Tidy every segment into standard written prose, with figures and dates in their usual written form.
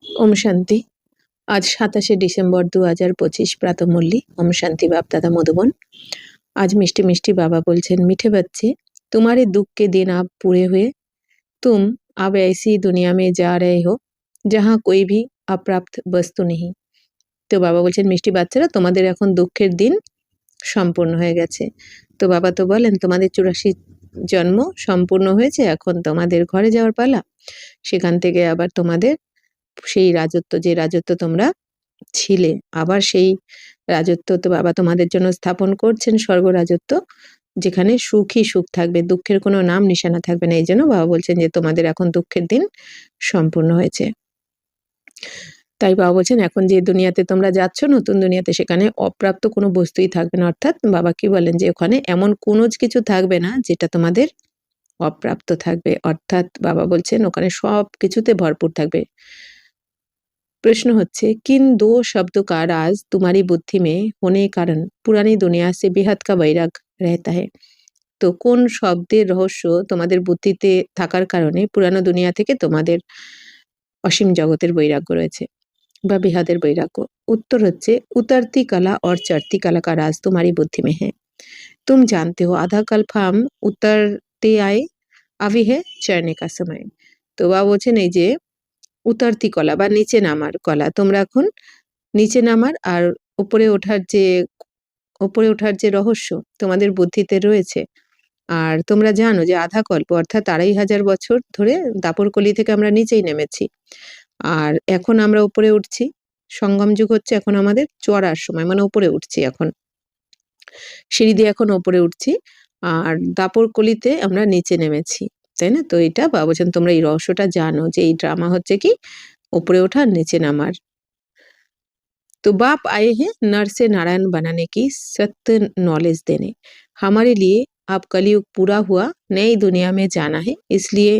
ওম শান্তি। आज 27 डिसेम्बर 2025 प्रातःमुरली। ओम शांति बाप दादा मधुबन। आज मिष्टी मिष्टी बाबा बोलছেন, मीठे बच्चे, तुम्हारे दुख के दिन अब पूरे हुए। तुम अब ऐसी दुनिया में जा रहे हो जहाँ कोई भी अप्राप्त वस्तु नहीं। তো বাবা বলছেন, মিষ্টি বাচ্চারা, তোমাদের এখন দুঃখের দিন সম্পূর্ণ হয়ে গেছে। তো বাবা তো বলেন, তোমাদের 84 জন্ম সম্পূর্ণ হয়েছে, এখন তোমাদের ঘরে যাওয়ার পালা। সেখান থেকে আবার তোমাদের সেই রাজত্ব, যে রাজত্ব তোমরা ছিলে, আবার সেই রাজত্ব তো বাবা তোমাদের জন্য স্থাপন করছেন, স্বর্গ রাজত্ব, যেখানে সুখই সুখ থাকবে, দুঃখের কোনো নাম নিশানা থাকবে না। এই জন্য বাবা বলছেন যে তোমাদের এখন দুঃখের দিন সম্পূর্ণ হয়েছে। তাই বাবা বলছেন, এখন যে দুনিয়াতে তোমরা যাচ্ছ, নতুন দুনিয়াতে, সেখানে অপ্রাপ্ত কোনো বস্তুই থাকবে না। অর্থাৎ বাবা কি বলেন যে ওখানে এমন কোনো কিছু থাকবে না যেটা তোমাদের অপ্রাপ্ত থাকবে। অর্থাৎ বাবা বলছেন ওখানে সব কিছুতে ভরপুর থাকবে। प्रश्न होच्छे, किन दो शब्दों का राज तुम्हारी बुद्धि में होने कारण पुरानी दुनिया से बेहद का वैराग रहता है। तो কোন শব্দের রহস্য তোমাদের বুদ্ধিতে থাকার কারণে পুরানো দুনিয়া থেকে তোমাদের অসীম জগতের বৈরাগ্য রয়েছে বা বেহাদের বৈরাগ্য। उत्तर হচ্ছে, उतरती कला और चढ़ती कला का राज तुम्हारी बुद्धि में है। तुम जानते हो आधा कल्प हम उतरते आए, अभी है चढ़ने का समय। तो বাবা বলছেন এই যে উতারতি কলা বা নিচে নামার কলা, তোমরা এখন নিচে নামার আর উপরে ওঠার যে রহস্য তোমাদের বুদ্ধিতে রয়েছে। আর তোমরা জানো যে আধা কল্প অর্থাৎ 2500 বছর ধরে দাপরকলি থেকে আমরা নিচেই নেমেছি, আর এখন আমরা উপরে উঠছি। সঙ্গম যুগ হচ্ছে এখন আমাদের চড়ার সময়, মানে উপরে উঠছি, এখন সিঁড়ি দিয়ে এখন উপরে উঠছি, আর দাপরকলিতে আমরা নিচে নেমেছি, তাই না? তো এটা বাবা বলছেন তোমরা এই রহস্যটা জানো যে এই ড্রামা হচ্ছে কি ऊपरे उठा नीचे नामार। तो बाप आए हैं नर से नारायण बनाने की सत्य नॉलेज देने। हमारे लिए अब कलयुग पूरा हुआ, नई दुनिया में जाना है, इसलिए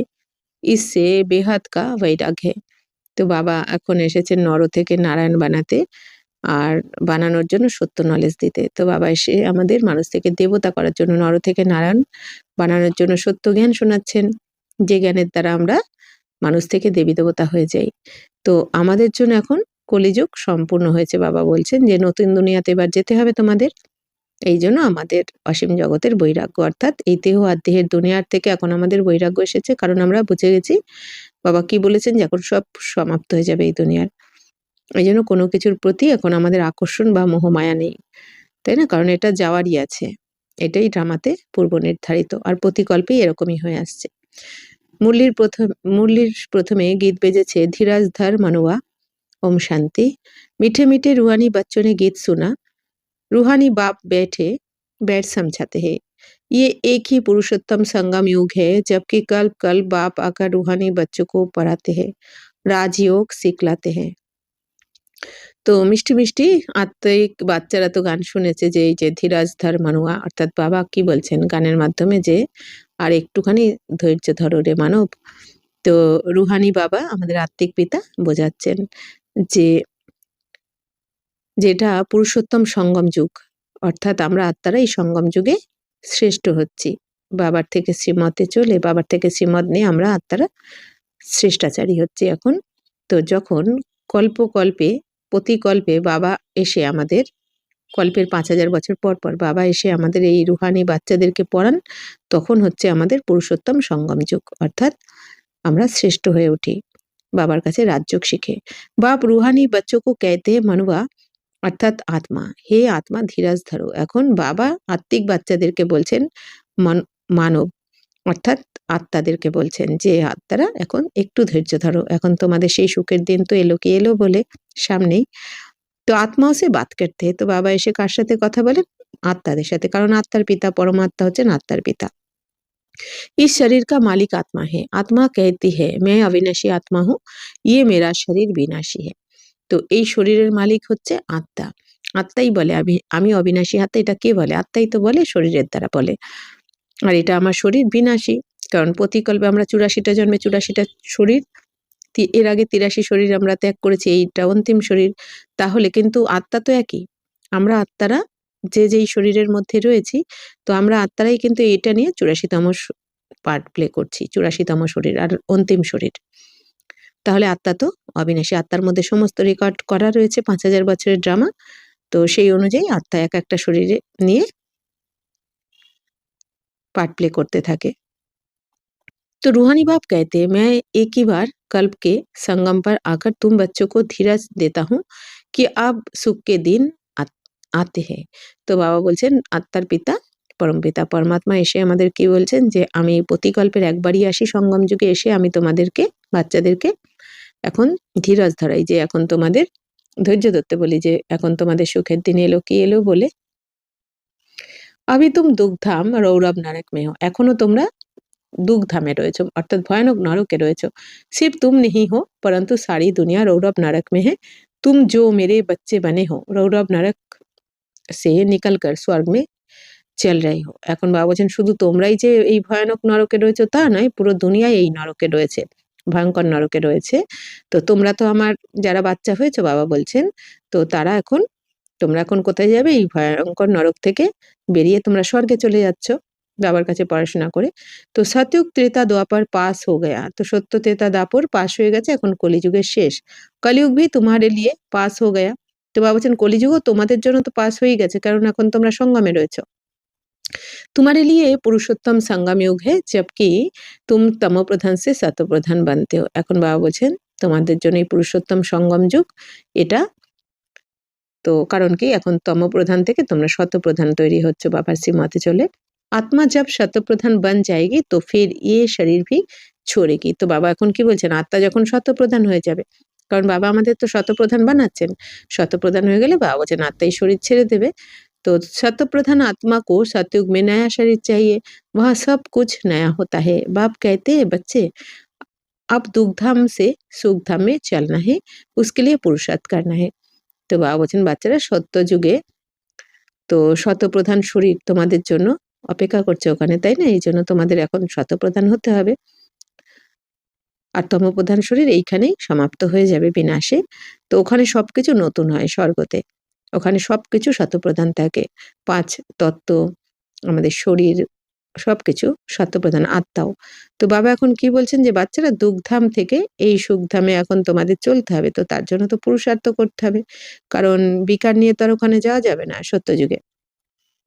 इससे बेहद का वैराग्य है। तो बाबा এখন এসেছেন নর থেকে নারায়ণ বানাতে আর বানানোর জন্য সত্য নলেজ দিতে। তো বাবা এসে আমাদের মানুষ থেকে দেবতা করার জন্য, নর থেকে নারায়ণ বানানোর জন্য সত্য জ্ঞান শোনাচ্ছেন, যে জ্ঞানের দ্বারা আমরা মানুষ থেকে দেবী দেবতা হয়ে যাই। তো আমাদের জন্য এখন কলিযুগ সম্পূর্ণ হয়েছে। বাবা বলছেন যে নতুন দুনিয়াতে এবার যেতে হবে তোমাদের, এই জন্য আমাদের অসীম জগতের বৈরাগ্য, অর্থাৎ এই দেহ আর দেহের দুনিয়ার থেকে এখন আমাদের বৈরাগ্য এসেছে, কারণ আমরা বুঝে গেছি বাবা কি বলেছেন যে এখন সব সমাপ্ত হয়ে যাবে এই দুনিয়ার। এই জন্য কোনো কিছুর প্রতি এখন আমাদের আকর্ষণ বা মোহমায়া নেই, তাই না? কারণ এটা যাওয়ারই আছে, এটাই ড্রামাতে পূর্ব নির্ধারিত, আর প্রতিকল্পেই এরকমই হয়ে আসছে। मुरलीर प्रथमे गीत बेजेছে धीराज धर मनुआ। ओम शांति। मीठे मीठे रूहानी बच्चों ने गीत सुना। रूहानी बाप बैठ समझाते हैं, ये एक ही पुरुषोत्तम संगम युग है, जबकि कल्प कल्प बाप आकर रूहानी बच्चों को पढ़ाते हैं, राजयोग सिखलाते हैं। তো মিষ্টি মিষ্টি আত্মিক বাচ্চারা তো গান শুনেছে যে এই যে ধীরাজ ধর মানুয়া, অর্থাৎ বাবা কি বলছেন গানের মাধ্যমে যে আর একটুখানি ধৈর্য ধরো রে মানব। তো রুহানি বাবা আমাদের আত্মিক পিতা বোঝাচ্ছেন যে যেটা পুরুষোত্তম সঙ্গম যুগ, অর্থাৎ আমরা আত্মারা এই সঙ্গম যুগে শ্রেষ্ঠ হচ্ছি। বাবার থেকে শ্রীমতে চলে, বাবার থেকে শ্রীমত নিয়ে আমরা আত্মারা শ্রেষ্টাচারী হচ্ছি এখন। তো যখন কল্পে প্রতিকল্পে বাবা এসে আমাদের, কল্পের 5000 বছর পর পর বাবা এসে আমাদের এই রুহানি বাচ্চাদেরকে পড়ান, তখন হচ্ছে আমাদের পুরুষোত্তম সঙ্গম যুগ, অর্থাৎ আমরা শ্রেষ্ঠ হয়ে উঠি বাবার কাছে রাজযোগ শিখে। বাপ রুহানি বাচ্চোকে कहते हैं मनुआ, অর্থাৎ আত্মা, হে আত্মা ধীরাজ ধরো। এখন বাবা আত্মিক বাচ্চাদেরকে বলছেন মানব, অর্থাৎ আত্মাদেরকে বলছেন যে আত্মারা এখন একটু ধৈর্য ধরো, এখন তোমাদের সেই সুখের দিন তো এলো কি এলো বলে সামনেই। তো আত্মাও সে বাত করতে, তো বাবা এসে কার সাথে কথা বলেন? আত্মাদের সাথে, কারণ আত্মার পিতা পরমাত্মা হচ্ছেন আত্মার পিতা। इस शरीर का मालिक आत्मा है। आत्मा कहती है मैं अविनाशी आत्मा हूँ, ये मेरा शरीर विनाशी है। তো এই শরীরের মালিক হচ্ছে আত্মা, আত্মাই বলে আমি অবিনাশী। আত্মা এটা কে বলে? আত্মাই তো বলে, শরীরের দ্বারা বলে। আর এটা আমার শরীর বিনাশী, কারণ প্রতিকল্পে আমরা 84টা জন্মে 84টা শরীর, এর আগে 83 শরীর আমরা ত্যাগ করেছি, এইটা অন্তিম শরীর। তাহলে কিন্তু আত্মা তো একই, আমরা আত্মারা যেই শরীরের মধ্যে রয়েছি, তো আমরা আত্মারাই কিন্তু এটা নিয়ে 84তম পার্ট প্লে করছি, 84তম শরীর আর অন্তিম শরীর। তাহলে আত্মা তো অবিনাশী, আত্মার মধ্যে সমস্ত রেকর্ড করা রয়েছে 5000 বছরের ড্রামা। তো সেই অনুযায়ী আত্মা এক একটা শরীরে নিয়ে पार्ट प्ले करते থাকে। तो रूहानी बाप कहते हैं मैं एक ही बार कल्प के संगम पर आकर तुम बच्चों को धीरज देता हूँ कि अब सुख के दिन आते हैं। তো বাবা বলছেন আত্মার পিতা পরমপিতা পরমাত্মা এসে আমাদের কি বলছেন যে আমি প্রতিকল্পের একবারই আসি সঙ্গম যুগে এসে আমি তোমাদেরকে বাচ্চাদেরকে এখন ধীরজ ধরাই যে এখন তোমাদের ধৈর্য ধরতে বলি যে এখন তোমাদের সুখের দিন এলো কি এলো বলে अभी तुम दुग्धाम रौरव नरक में हो एखोनो তোমরা दुग्धामे রয়েছো অর্থাৎ ভয়ানক নরকে রয়েছো सिर्फ तुम नहीं हो परंतु सारी दुनिया रौरव नरक में है तुम जो मेरे बच्चे बने हो रौरव नरक से निकल कर स्वर्ग में चल रहे हो এখন বাবা বলছেন শুধু তোমরাই যে এই ভয়ানক নরকে রয়েছো তা নয় পুরো দুনিয়ায় এই নরকে রয়েছে ভয়ঙ্কর নরকে রয়েছে তো তোমরা তো আমার যারা বাচ্চা হয়েছো বাবা বলছেন তো তারা এখন তোমরা এখন কোথায় যাবে এই ভয়ঙ্কর নরক থেকে বেরিয়ে তোমরা স্বর্গে চলে যাচ্ছ বাবার কাছে পড়াশোনা করে তো সতयुग त्रेता द्वापर पास हो गया तो সত্য ত্রেতা দাপর পাস হয়ে গেছে এখন কলিযুগের শেষ কলিযুগ भी तुम्हारे लिए पास हो गया তো বাবা বলছেন কলিযুগও তোমাদের জন্য তো পাস হয়ে গেছে কারণ এখন তোমরা সঙ্গমে রয়েছো तुम्हारे लिए पुरुषोत्तम संगम युग है जबकि तुम तमो प्रधान से सत्व प्रधान बनते हो এখন বাবা বলছেন তোমাদের জন্য এই পুরুষোত্তম সঙ্গম যুগ এটা তো কারণ কি এখন তম প্রধান থেকে তোমরা শত প্রধান তৈরি হচ্ছে বাবার শ্রীমতে চলে আত্মা जब शत प्रधान बन जाएगी तो फिर ये शरीर भी छोड़ेगी তো বাবা এখন কি বলছেন আত্মা যখন শত প্রধান হয়ে যাবে কারণ বাবা আমাদের তো শত প্রধান বানাচ্ছেন শত প্রধান হয়ে গেলে বাবা বলছেন আত্মাই শরীর ছেড়ে দেবে तो शत प्रधान आत्मा को सतयुग में नया शरीर चाहिए वहाँ सब कुछ नया होता है बाप कहते हैं बच्चे अब दुग्धाम से सुखधाम में चलना है उसके लिए पुरुषार्थ करना है তো বাবা বলছেন বাচ্চারা সত্য যুগে তো শতপ্রধান শরীর তোমাদের জন্য অপেক্ষা করছে ওখানে তাই না এই জন্য তোমাদের এখন শতপ্রধান হতে হবে আর তমপ্রধান শরীর এইখানেই সমাপ্ত হয়ে যাবে বিনাশে তো ওখানে সবকিছু নতুন হয় স্বর্গতে ওখানে সবকিছু শতপ্রধান থাকে 5 তত্ত্ব আমাদের শরীর সবকিছু শতপ্রধান আত্মাও তো বাবা এখন কি বলছেন যে বাচ্চারা দুগ্ধাম থেকে এই সুখধামে এখন তোমাদের চলতে হবে তো তার জন্য তো পুরুষার্থ করতে হবে কারণ বিকার নিয়ে তো আর ওখানে যাওয়া যাবে না সত্যযুগে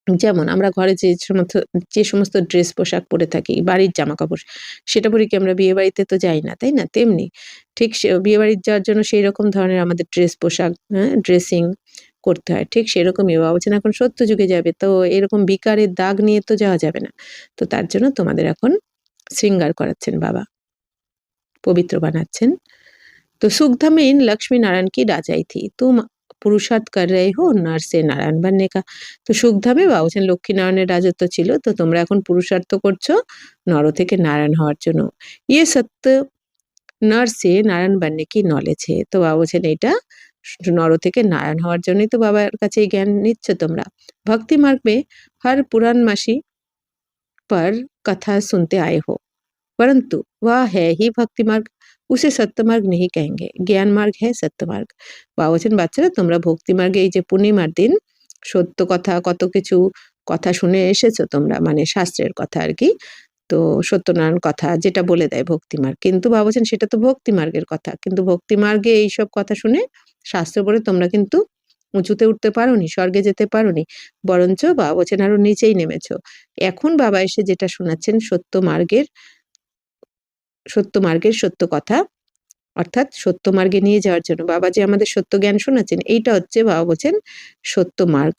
যেমন আমরা ঘরে যে সমস্ত ড্রেস পোশাক পরে থাকি বাড়ির জামা কাপড় সেটা পরে কি আমরা বিয়ে বাড়িতে তো যাই না তাই না তেমনি ঠিক বিয়ে বাড়িতে যাওয়ার জন্য সেই রকম ধরনের আমাদের ড্রেস পোশাক ড্রেসিং করতে হয় ঠিক সেরকমই বাবা বলছেন এখন সত্য যুগে যাবে তো এরকম বিকারের দাগ নিয়ে তো যাওয়া যাবে না তো তার জন্য তোমাদের এখন শৃঙ্গার করাচ্ছেন বাবা পবিত্র বানাচ্ছেন তো सुखधाम इन लक्ष्मी नारायण की राजाई थी तुम पुरुषार्थ कर रहे हो नर से नारायण बनने का তো সুখধামে বাবা বলছেন লক্ষ্মী নারায়ণের রাজত্ব ছিল তো তোমরা এখন পুরুষার্থ করছো নর থেকে নারায়ণ হওয়ার জন্য ইয়ে সত্য নর সে নারায়ণ बनने की नॉलेज है তো বাবা বলছেন এটা নর থেকে নারায়ণ হওয়ার জন্যই তো বাবার কাছে এই জ্ঞান নিচ্ছ তোমরা ভক্তি मार्ग में हर पुराणमासी पर कथा सुनते आए हो परंतु वह है ही भक्ति मार्ग उसे सत्य मार्ग नहीं कहेंगे ज्ञान मार्ग है सत्य मार्ग বাবা বলছেন বাচ্চারা তোমরা ভক্তি মার্গে এই যে পূর্ণিমার দিন সত্য কথা কত কিছু কথা শুনে এসেছো তোমরা মানে শাস্ত্রের কথা আর কি তো সত্যনারায়ণ কথা যেটা বলে দেয় ভক্তি মার্গ কিন্তু বাবা বলছেন সেটা তো ভক্তি মার্গের কথা কিন্তু ভক্তি মার্গে এইসব কথা শুনে শাস্ত্র পড়ে তোমরা কিন্তু উঁচুতে উঠতে পারোনি স্বর্গে যেতে পারোনি বরঞ্চ বাবা বলছেন আরো নিচেই নেমেছো এখন বাবা এসে যেটা শোনাচ্ছেন সত্য মার্গের সত্য কথা অর্থাৎ সত্য মার্গে নিয়ে যাওয়ার জন্য বাবা যে আমাদের সত্য জ্ঞান শোনাচ্ছেন এইটা হচ্ছে বাবা বলছেন সত্য মার্গ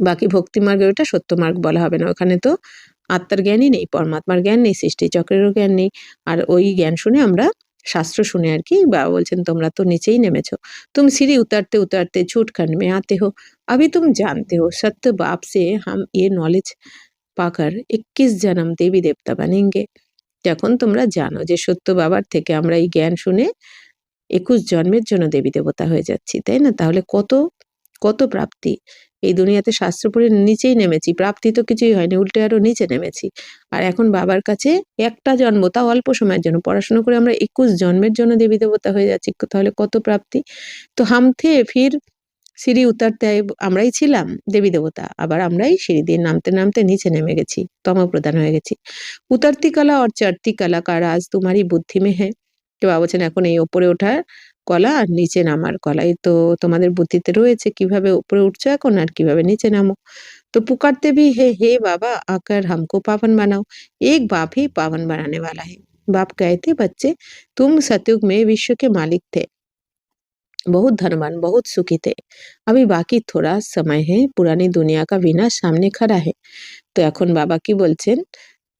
বাকি ভক্তি মার্গে ওটা সত্য মার্গ বলা হবে না ওখানে তো আত্মার জ্ঞানই নেই পরমাত্মার জ্ঞান নেই সৃষ্টি চক্রেরও জ্ঞান নেই আর ওই জ্ঞান শুনে আমরা शास्त्र सुने আর কি বাবা বলছেন তোমরা তো নিচেই নেমেছো तुम सीढ़ी उतरते उतरते झूठ खंड में आते हो अभी तुम जानते हो सत्य बाप से हम ये नॉलेज पाकर 21 जन्म देवी देवता बनेंगे যখন তোমরা জানো যে সত্য বাবার থেকে আমরা এই জ্ঞান শুনে 21 জন্মের জন্য দেবী দেবতা হয়ে যাচ্ছি তাই না তাহলে কত কত প্রাপ্তি এই দুনিয়াতে শাস্ত্র পড়ে নিচেই নেমেছি প্রাপ্তি তো কিছুই হয়নি উল্টে আরো নিচে নেমেছি আর এখন বাবার কাছে একটা জন্ম তাও অল্প সময়ের জন্য পড়াশোনা করে আমরা 21 জন্মের জন্য দেবী দেবতা হয়ে যাচ্ছি তাহলে কত প্রাপ্তি তো হাম থে ফির সিঁড়ি উতারতে আমরাই ছিলাম দেবী দেবতা আবার আমরাই সিঁড়ি দিয়ে নামতে নামতে নিচে নেমে গেছি তমপ্রধান হয়ে গেছি उतरती कला और चढ़ती कला का राज तुम्हारी बुद्धि में है তো বাবা বলছেন এখন এই ওপরে ওঠার কলা আর নিচে নামার কলা, এই তো তোমাদের বুদ্ধিতে রয়েছে কিভাবে উপরে উঠছো এখন আর কিভাবে নিচে নামো। तो पुकारते भी है, हे बाबा आकर हमको पावन बनाओ। एक बाप ही पावन बनाने वाला है। बाप कहते बच्चे तुम सतयुग में विश्व के मालिक थे, बहुत धनवान, बहुत सुखी थे। अभी बाकी थोड़ा समय है, पुरानी दुनिया का विनाश सामने खड़ा है। তো এখন বাবা কি বলছেন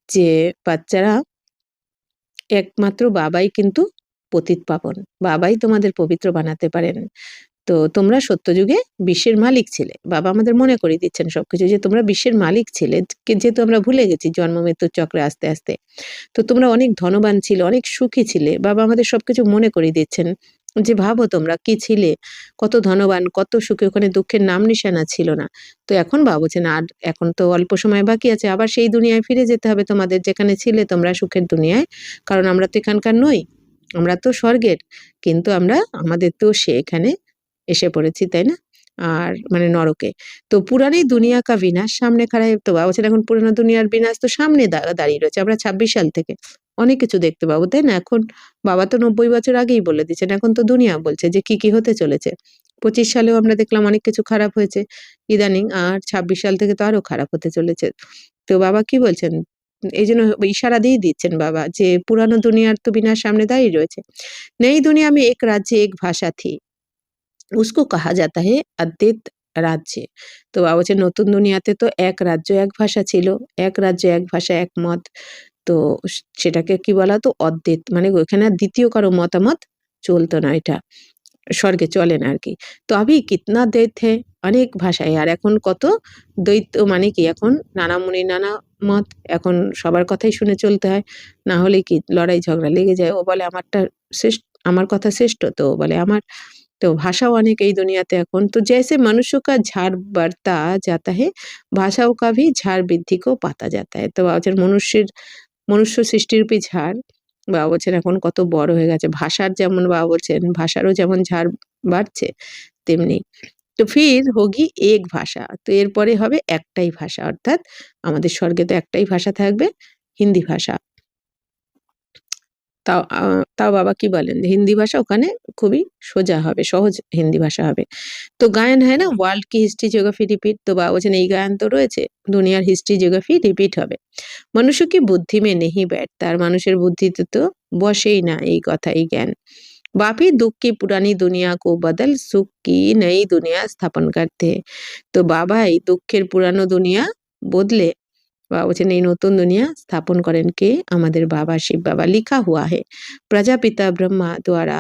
যে বাচ্চারা একমাত্র বাবাই কিন্তু পতিত পাবন, বাবাই তোমাদের পবিত্র বানাতে পারেন। তো তোমরা সত্যযুগে বিশ্বের মালিক ছিলে। বাবা আমাদের মনে করিয়ে দিচ্ছেন সবকিছু যে তোমরা বিশ্বের মালিক ছিলে, যেহেতু আমরা ভুলে গেছি জন্ম মৃত্যুর চক্রে আস্তে আস্তে। তো তোমরা অনেক ধনবান ছিলে, অনেক সুখী ছিলে। বাবা আমাদের সবকিছু মনে করিয়ে দিচ্ছেন যে ভাবো তোমরা কি ছিলে, কত ধনবান, কত সুখী, ওখানে দুঃখের নাম নিশানা ছিল না। তো এখন বাবা বলছেন আর এখন তো অল্প সময় বাকি আছে, আবার সেই দুনিয়ায় ফিরে যেতে হবে তোমাদের যেখানে ছিলে তোমরা সুখের দুনিয়ায়। কারণ আমরা তো এখানকার নই, আমরা তো স্বর্গের, কিন্তু আমরা আমাদের তো সেখানে এসে পড়েছি, তাই না? আর মানে নরকে। তো পুরানি দুনিয়া কা বিনাশ সামনে খাড়া है। তো বাবা বলছেন এখন পুরানো দুনিয়ার বিনাশ তো সামনে দাঁড়িয়ে রয়েছে। আমরা 26 সাল থেকে অনেক কিছু দেখতে পাবো, তাই না? এখন বাবা তো 90 বছর আগেই বলে দিয়েছেন। এখন তো দুনিয়া বলছে যে কি হতে চলেছে। 25 সালেও আমরা দেখলাম অনেক কিছু খারাপ হয়েছে ইদানিং, আর 26 সাল থেকে তো আরো খারাপ হতে চলেছে। তো বাবা কি বলছেন? এইজন্য ইশারা দিয়ে দিচ্ছেন বাবা যে পুরানো দুনিয়ার তো বিনাশ সামনে দাঁড়িয়ে রয়েছে। नई दुनिया में एक राज्य एक भाषा थी, उसको कहा जाता है अद्वैत রাজ্য। তো বাবা বলছে নতুন দুনিয়াতে তো এক রাজ্য এক ভাষা ছিল, এক রাজ্য এক ভাষা এক মত। তো সেটাকে কি বলা হতো? অদ্বৈত, মানে ওইখানে আর দ্বিতীয় কারো মতামত চলতো না, এটা স্বর্গে চলে না আরকি। তো আভি কিতনা দ্বৈত है, অনেক ভাষায়। আর এখন কত দ্বৈত, মানে কি এখন নানা মুনি নানা মত, এখন সবার কথাই শুনে চলতে হয়, না হলে কি লড়াই ঝগড়া লেগে যায়। ও বলে আমারটা শ্রেষ্ঠ, আমার কথা শ্রেষ্ঠ, তো ও বলে আমার। तो भाषाओं अनेक এই দুনিয়াতে এখন। तो जैसे मनुष्य का झाड़ बढ़ता जाता है, भाषाओं का भी झाड़ বৃদ্ধি को पाता जाता है। তো বাবা বলছেন মনুষ্য সৃষ্টিরূপী ঝাড়, বাবা বলছেন এখন কত বড় হয়ে গেছে। ভাষার যেমন বাবা বলছেন ভাষারও যেমন ঝাড় বাড়ছে তেমনি। তো ফির হোগি এক ভাষা, তো এরপরে হবে একটাই ভাষা, অর্থাৎ আমাদের স্বর্গে তো একটাই ভাষা থাকবে, হিন্দি ভাষা। তাও বাবা কি বলেন যে হিন্দি ভাষা ওখানে খুবই সোজা হবে, সহজ হিন্দি ভাষা হবে। তো গায়ন হয় না ওয়ার্ল্ড কি হিস্ট্রি জিওগ্রাফি রিপিট, তো বাবা বলছেন এই গায়ন তো রয়েছে, দুনিয়ার হিস্ট্রি জিওগ্রাফি রিপিট হবে। মনুষ্য কি বুদ্ধি মে নেহি बैठता, আর মানুষের বুদ্ধিতে তো বসেই না এই কথা, এই জ্ঞান। बाप ही दुख की पुरानी दुनिया को बदल सुख की नई दुनिया स्थापन करते हैं। তো বাবা এই দুঃখের পুরানো দুনিয়া বদলে বাবা বলছেন এই নতুন দুনিয়া স্থাপন করেন কে? আমাদের বাবা শিব বাবা। লিখা হুয়া হে প্রজাপিতা ব্রহ্মা দ্বারা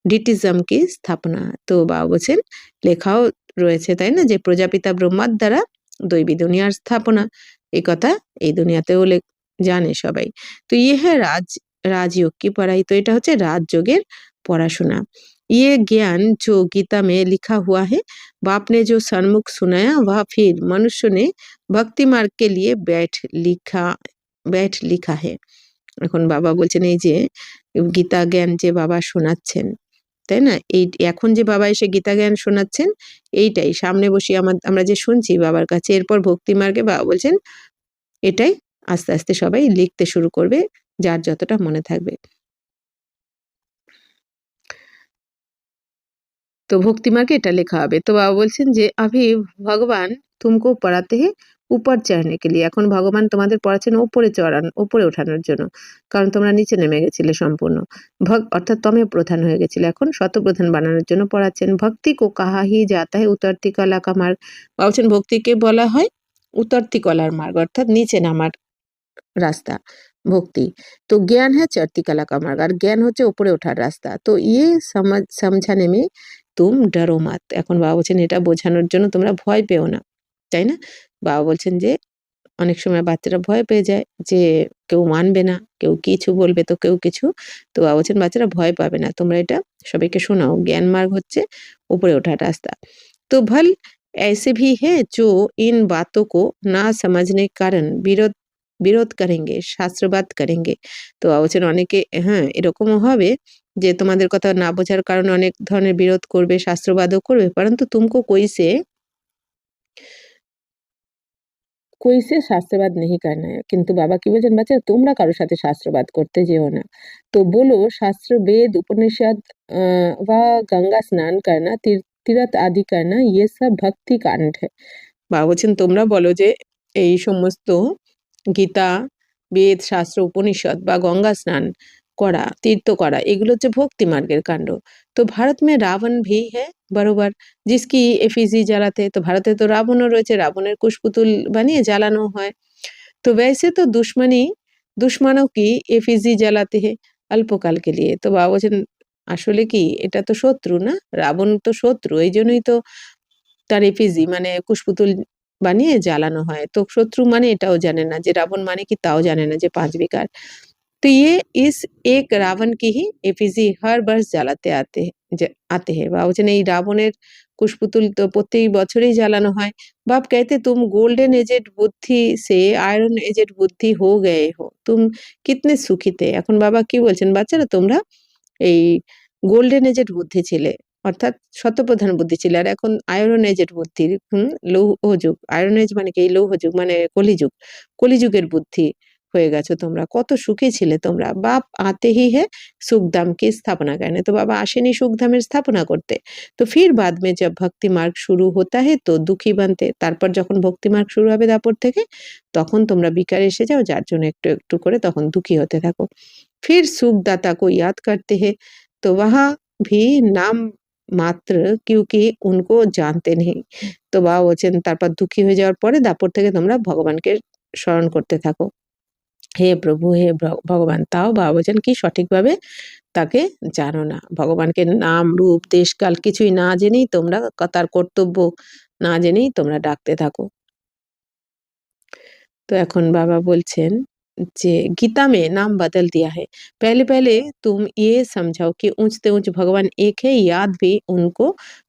ডিটিজম কি স্থাপনা। তো বাবা বলছেন লেখাও রয়েছে, তাই না, যে প্রজাপিতা ব্রহ্মার দ্বারা দৈবী দুনিয়ার স্থাপনা। এই কথা এই দুনিয়াতেও জানে সবাই। তো ইয়ে হ্যাঁ রাজযোগ কি পড়াই, তো এটা হচ্ছে রাজযোগের পড়াশোনা। ये ज्ञान जो गीता में लिखा हुआ है, बाप ने जो सन्मुख सुनाया वह फिर मनुष्य ने ভক্তি মার্গ কে লিয়ে ব্যাঠ লিখা হে। এখন বাবা বলছেন এই যে গীতা জ্ঞান যে বাবা শোনাচ্ছেন, তাই না, এই এখন যে বাবা এসে গীতা জ্ঞান শোনাচ্ছেন এইটাই সামনে বসে আমরা যে শুনছি বাবার কাছে, এরপর ভক্তি মার্গে বাবা বলছেন এটাই আস্তে আস্তে সবাই লিখতে শুরু করবে, যার যতটা মনে থাকবে। तो भक्ति मार्ग এটা লেখা হবে। তো বাবা বলছেন যে अभी भगवान तुमको पढ़ाते हैं ऊपर चढ़ने के लिए, এখন ভগবান তোমাদের পড়াচ্ছেন উপরে ওঠানোর জন্য, কারণ তোমরা নিচে নেমে গেছিলে সম্পূর্ণ। অর্থাৎ তমে প্রধান হয়ে গেছিলে, এখন শতপ্রধান বানানোর জন্য পড়াচ্ছেন। ভক্তি কো কাহা হি জাতা है उतरती कला का मार्ग, বাবা বলছেন ভক্তিকে বলা হয় উতরতি কলার মার্গ, অর্থাৎ নিচে নামার রাস্তা ভক্তি। তো জ্ঞান হ্যাঁ চড়তি কলা का मार्ग, আর জ্ঞান হচ্ছে উপরে ওঠার রাস্তা। তো ইয়ে সমঝানে মে তুম ডরো মাত, এখন বাবা বলছেন এটা বোঝানোর জন্য তোমরা ভয় পেও না, তাই না? বাবা বলছেন যে অনেক সময় বাচ্চারা ভয় পেয়ে যায় যে কেউ মানবে না, কেউ কিছু বলবে তো কেউ কিছু। তো বাবা বলছেন বাচ্চারা ভয় পাবে না, তোমরা এটা সবাইকে শোনাও। জ্ঞান মার্গ হচ্ছে উপরে ওঠার রাস্তা। तो भल ऐसे भी है जो इन बातों को ना समझने के कारण বিরোধ করেঙ্গে, শাস্ত্রবাদ করেঙ্গে। তো বলছেন অনেকে হ্যাঁ এরকমও হবে যে তোমাদের কথা না বোঝার কারণে অনেক ধরনের বিরোধ করবে, শাস্ত্রবাদও করবে, পরন্তু তুমকো कोई से शास्त्रवाद नहीं करना है। কিন্তু বাবা কি বলছেন, বাচ্চা তোমরা কারোর সাথে শাস্ত্রবাদ করতে যেও না। तो बोलो शास्त्र वेद उपनिषद व गंगा स्नान करना तीर्थ आदि करना ये सब भक्ति कांड है। বাবা বলছেন তোমরা বলো যে এই সমস্ত গীতা, বেদ, শাস্ত্র, উপনিষদ বা গঙ্গা স্নান করা, तीर्थ করা এগুলো হচ্ছে ভক্তি মার্গের কাণ্ড। তো ভারত में रावण भी है बरोबर जिसकी एफिजी জ্বালাতে, তো ভারতে তো রাবণও রয়েছে, রাবণের কুশপুতুল বানিয়ে জ্বালানো হয়। तो वैसे तो दुश्मनों की एफिजी জ্বালাতে है अल्पकाल के लिए। তো বাবা বলছেন আসলে কি এটা তো শত্রু না, রাবণ তো শত্রু, এই জন্যই তো তার এফিজি মানে কুশপুতুল বানিয়ে জ্বালানো হয়। তো শত্রু মানে এটাও জানে না যে রাবণ মানে কি, তাও জানে না যে 5 বিকার। तो ये इस एक रावण की ही एफिजी हर वर्ष জ্বালাতে आते हैं। বাবা বলছেন এই রাবণের কুশপুতুল তো প্রত্যেক বছরই জ্বালানো হয়। बाप कहते तुम गोल्डन एजेड बुद्धि से आयरन एजेड बुद्धि हो गए हो, तुम कितने सुखी थे। এখন বাবা কি বলছেন, বাচ্চারা তোমরা এই গোল্ডেন এজেড বুদ্ধি ছিলে, অর্থাৎ শতপ্রধান বুদ্ধি ছিলে, আর এখন আয়রন এজেড বুদ্ধি, লৌহ যুগ, আয়রন এজ মানে কি, এই লৌহ যুগ মানে কলিযুগ, কলিযুগের বুদ্ধি হয়ে গেছো তোমরা, কত সুখী ছিলে তোমরা। বাপ আতে হি হে সুখধাম কি স্থাপনা करने, তো বাবা আসেনি সুখধামের স্থাপনা করতে। তো ফির বাদ মে জব ভক্তি মার্গ শুরু হতা হে তো দুঃখী বানতে, তারপর যখন ভক্তি মার্গ শুরু হবে দাপর থেকে, তখন তোমরা বিকারে এসে যাও, যার জন্য একটু একটু করে তখন দুঃখী হতে থাকো। फिर सुखदाता को याद करते हैं तो वहाँ भी नाम মাত্র क्योंकि उनको जानते नहीं। তো বাবা বলছেন তারপর দুঃখী হয়ে যাওয়ার পরে দাপর থেকে তোমরা ভগবানকে স্মরণ করতে থাকো, হে প্রভু, হে ভগবান। তাও বাবা বলছেন কি সঠিকভাবে তাকে জানো না, ভগবানকে নাম রূপ দেশকাল কিছুই না জেনেই তোমরা, তার কর্তব্য না জেনেই তোমরা ডাকতে থাকো। तो এখন বাবা বলছেন যে गीता में नाम बदल दिया है, पहले पहले तुम ये समझाओ कि ऊंच से ऊंच भगवान एक है, याद भी उनको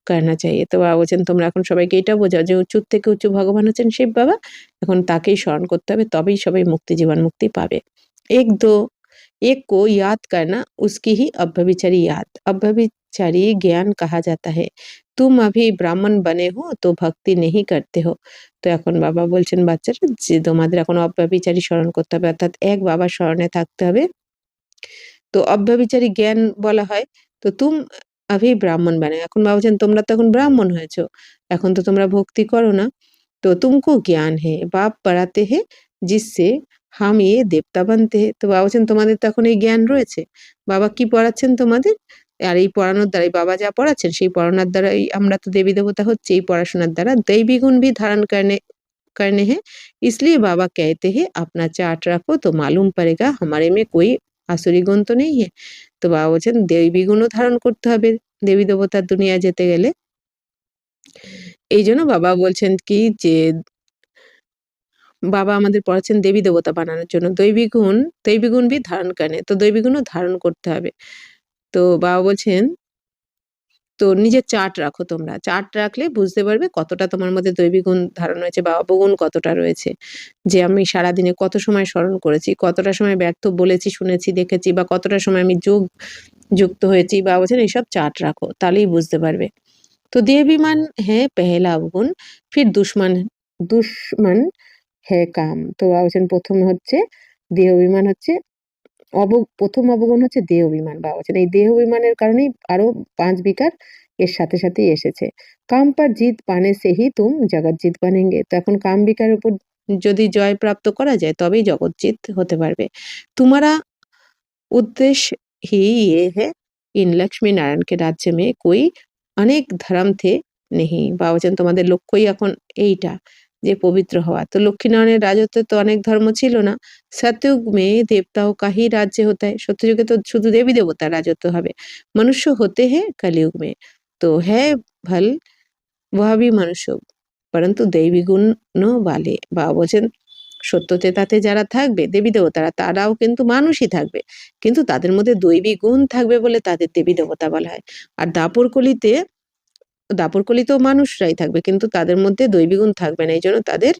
करना चाहिए। তো বাবা বলছেন তোমরা এখন সবাইকে এটা বোঝাও যে উঁচু থেকে উঁচু ভগবান হচ্ছেন শিব বাবা, এখন তাকেই স্মরণ করতে হবে, তবেই সবাই মুক্তি, জীবন মুক্তি পাবে। एक दो एक को याद करना उसकी ही अव्यभिचारी याद, अव्यभिचारी ज्ञान कहा जाता है। तुम अभी ब्राह्मण बने हो तो भक्ति नहीं करते हो। তো এখন বাবা বলছেন বাচ্চারা যে তোমাদের এখন অব্যভিচারী স্মরণ করতে হবে, অর্থাৎ এক বাবার স্মরণে থাকতে হবে। তো অব্যভিচারী জ্ঞান বলা হয়। তো তুম अभी ब्राह्मण बने, এখন বাবা বলছেন তোমরা তো এখন ব্রাহ্মণ হয়েছো, এখন তো তোমরা ভক্তি করো না। তো तुमको ज्ञान है बाप पढ़ाते हैं जिससे हम ये देवता बनते हैं। তো বাবা বলছেন তোমাদের তো এখন এই জ্ঞান রয়েছে, বাবা কি পড়াচ্ছেন তোমাদের, আর এই পড়ানোর দ্বারাই বাবা যা পড়াচ্ছেন সেই পড়ানোর দ্বারাই আমরা তো দেবী দেবতা হচ্ছে, এই পড়াশোনার দ্বারা दैवी गुण भी धारण करने करने हैं, इसलिए बाबा कहते हैं अपना चार्ट रखो तो मालूम पड़ेगा हमारे में कोई আসুরি গুণ তো নেই है। তো বাবা বলছেন দেবী গুণও ধারণ করতে হবে দেবী দেবতার দুনিয়ায় যেতে গেলে। এই জন্য বাবা বলছেন কি যে বাবা আমাদের পড়াচ্ছেন দেবী দেবতা বানানোর জন্য, দৈবী গুণ भी ধারণ करने, তো দৈবী গুণও ধারণ করতে হবে। তো বাবা বলছেন তো নিজের চার্ট রাখো তোমরা, চার্ট রাখলে বুঝতে পারবে কতটা তোমার মধ্যে দৈবী গুণ ধারণ হয়েছে বা অবগুণ কতটা রয়েছে, যে আমি সারাদিনে কত সময় স্মরণ করেছি, কতটা সময় ব্যর্থ বলেছি, শুনেছি, দেখেছি, বা কতটা সময় আমি যুক্ত হয়েছি, বা বলছেন এইসব চার্ট রাখো, তাহলেই বুঝতে পারবে। তো দেহাভিমান হ্যাঁ পেহেলা অবগুণ, ফির দুশ্মন হ্যাঁ কাম। তো বাবা বলছেন প্রথম হচ্ছে দেহ অভিমান, হচ্ছে প্রথম অবগুণ হচ্ছে দেহ অভিমান। বাবা বলছেন এই দেহ অভিমানের কারণেই আরো 5 বিকার এর সাথে সাথেই এসেছে। কাম পর জিত পানে সে হি তুম জগৎ জিত বানেঙ্গে। তো এখন কাম বিকারের উপর যদি জয় প্রাপ্ত করা যায় তবেই জগৎ জিত হতে পারবে। तुम्हारा उद्देश्य ही ये है, इन लक्ष्मी नारायण के राज्य में कोई अनेक धर्म थे नहीं। বাবা বলছেন তোমাদের লক্ষ্যই এখন এইটা যে পবিত্র হওয়া। তো লক্ষ্মীনারায়ণের রাজত্বে তো অনেক ধর্ম ছিল না। सतयुग में देवताओं का ही राज्य होता है, সত্যযুগে তো শুধু দেবী দেবতার রাজত্ব হবে। मनुष्य होते हैं कलयुग में, तो है भल वह भी मनुष्य परंतु दैवी गुण वाले। বাবা বলছেন সত্যতে তাতে যারা থাকবে দেবী দেবতারা তারাও কিন্তু মানুষই থাকবে, কিন্তু তাদের মধ্যে দৈবী গুণ থাকবে বলে তাদের দেবী দেবতা বলা হয়। আর দাপরকলিতেও মানুষরাই থাকবে, কিন্তু তাদের মধ্যে দৈবী গুণ থাকবে না, এই জন্য তাদের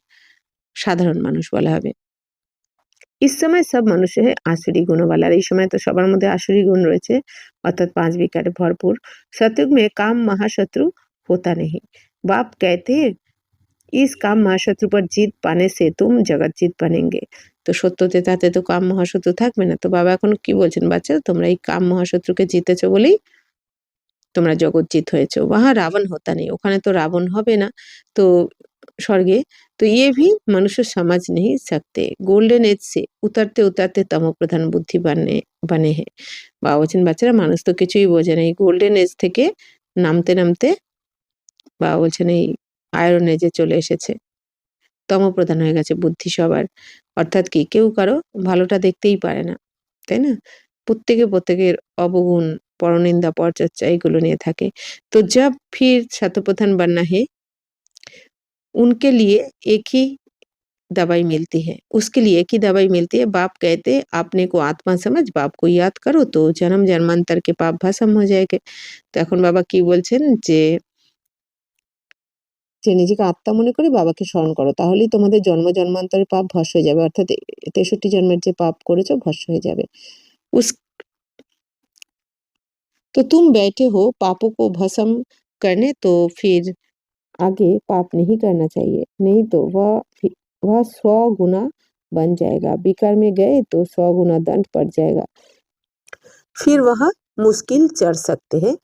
সাধারণ মানুষ বলা হবে। इस समय सब मनुष्य है आसुरी गुणवाला, এই সময় তো সবার মধ্যে আসুরি গুণ রয়েছে, অর্থাৎ 5 বিকারে ভরপুর। सतयुग में काम महाशत्रु होता नहीं। बाप कहते हैं इस काम महाशत्रु पर जीत पाने से तुम जगत जीत बनेंगे। তো সত্যতে তাতে তো কাম মহাশত্রু থাকবে না। তো বাবা এখন কি বলছেন, বাচ্চা তোমরা এই কাম মহাশত্রুকে জিতেছো বলেই তোমরা জগৎজিৎ হয়েছো। वहाँ रावण होता नहीं, ওখানে তো রাবণ হবে না। তো স্বর্গে तो ये भी मनुष्य समझ नहीं सकते। गोल्डन एज से उतरते उतरते तमोप्रधान बुद्धि बने हैं। বাবা বলছেন বাচ্চারা মানুষ তো কিছুই বোঝে না। এই গোল্ডেন এজ থেকে নামতে নামতে বাবা বলছেন এই আয়রন এজে চলে এসেছে। তমোপ্রধান হয়ে গেছে বুদ্ধি সবার। অর্থাৎ কি কেউ কারো ভালোটা দেখতেই পারে না, তাই না? প্রত্যেকে প্রত্যেকের অবগুণ, পরনিন্দা, পরচর্চা এগুলো নিয়ে থাকে। तो जब फिर शतप्रधान बनना है, उनके लिए एक ही दवाई मिलती है। उसके लिए एक ही दवाई मिलती है। बाप कहते अपने को आत्मा समझ, बाप को याद करो तो जन्म जन्मांतर के पाप भस्म हो जाएंगे। তো এখন বাবা কি বলছেন যে নিজেকে আত্মা মনে করে বাবাকে স্মরণ করো, তাহলেই তোমাদের জন্ম জন্মান্তরের পাপ ভস্ম হয়ে যাবে। অর্থাৎ 63 জন্মের যে পাপ করেছো ভস্ম হয়ে যাবে। उस तो तुम बैठे हो पापों को भस्म करने, तो फिर आगे पाप नहीं करना चाहिए, नहीं तो वह 100 गुना बन जाएगा। विकार में गए तो 100 गुना दंड पड़ जाएगा, फिर वह मुश्किल चढ़ सकते हैं।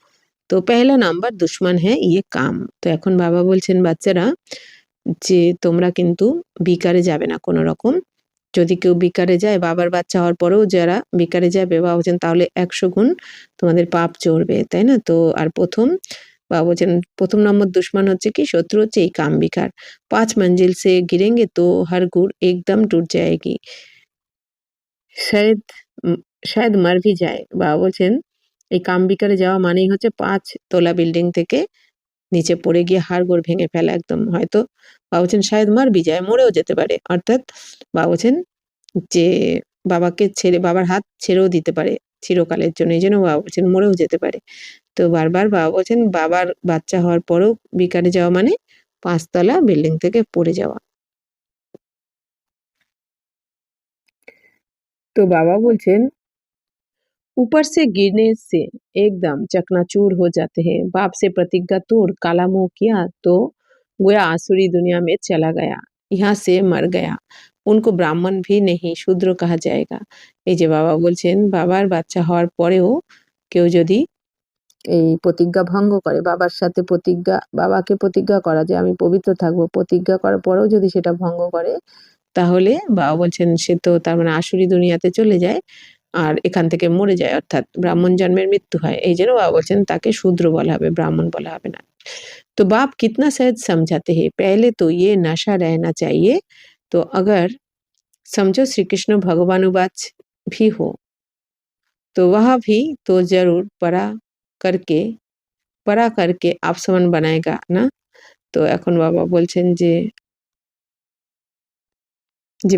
তো পহেলা নাম্বার দুশ্মন হ্যাঁ ইয়ে কাম। তো এখন বাবা বলছেন বাচ্চারা যে তোমরা কিন্তু বিকারে যাবে না কোনো রকম। যদি কেউ বিকারে যায়, বাবার বাচ্চা হওয়ার পরেও যারা বিকারে যাবে, বাবা বলছেন তাহলে 100 গুণ তোমাদের পাপ চড়বে, তাই না? তো আর বাবা বলছেন প্রথম নম্বর দুশ্মন হচ্ছে কি, শত্রু হচ্ছে এই কাম বিকার। 5 मंजिल से गिरेंगे तो हर गुड़ एकदम टूट जाएगी, शायद शायद मर भी যায়। বাবা বলছেন এই কাম বিকারে যাওয়া মানেই হচ্ছে 5 তলা বিল্ডিং থেকে নিচে পড়ে গিয়ে হাড়গোড় ভেঙে ফেলা একদম। হয়তো বাবা বলছেন শায়দ মার भी যায়, মরেও যেতে পারে। অর্থাৎ বাবা বলছেন যে বাবাকে ছেড়ে, বাবার হাত ছেড়েও দিতে পারে চিরকালের জন্য। এইজন্য বাবা বলছেন মরেও যেতে পারে। তো বারবার বাবা বলছেন বাবার বাচ্চা হওয়ার পরেও বিকারে যাওয়া মানে 5 তলা বিল্ডিং থেকে পড়ে যাওয়া। তো বাবা বলছেন ऊपर से गिरने से एकदम चकनाचूर हो जाते हैं। बाप से प्रतिज्ञा तोड़ काला मुंह किया तो गोया आसुरी दुनिया में चला गया, यहाँ से मर गया। उनको ब्राह्मण भी नहीं शूद्र कहा जाएगा। এই যে বাবা বলছেন বাবার বাচ্চা হওয়ার পরেও কেউ যদি এই প্রতিজ্ঞা ভঙ্গ করে, বাবার সাথে প্রতিজ্ঞা, বাবাকে প্রতিজ্ঞা করা যে আমি পবিত্র থাকবো, প্রতিজ্ঞা করার পরেও যদি সেটা ভঙ্গ করে, তাহলে বাবা বলছেন সে তো তার মানে আসুরি দুনিয়াতে চলে যায় আর এখান থেকে মরে যায়, অর্থাৎ ব্রাহ্মণ জন্মের মৃত্যু হয়। এই জন্য বাবা বলছেন তাকে শূদ্র বলা হবে, ব্রাহ্মণ বলা হবে না। तो बाप कितना सहज समझाते हैं, पहले तो ये नशा रहना चाहिए। तो अगर समझो श्री कृष्ण भगवानुवाच भी हो तो वह भी तो जरूर परा करके आप समान बनाएगा ना। তো এখন বাবা বলছেন যে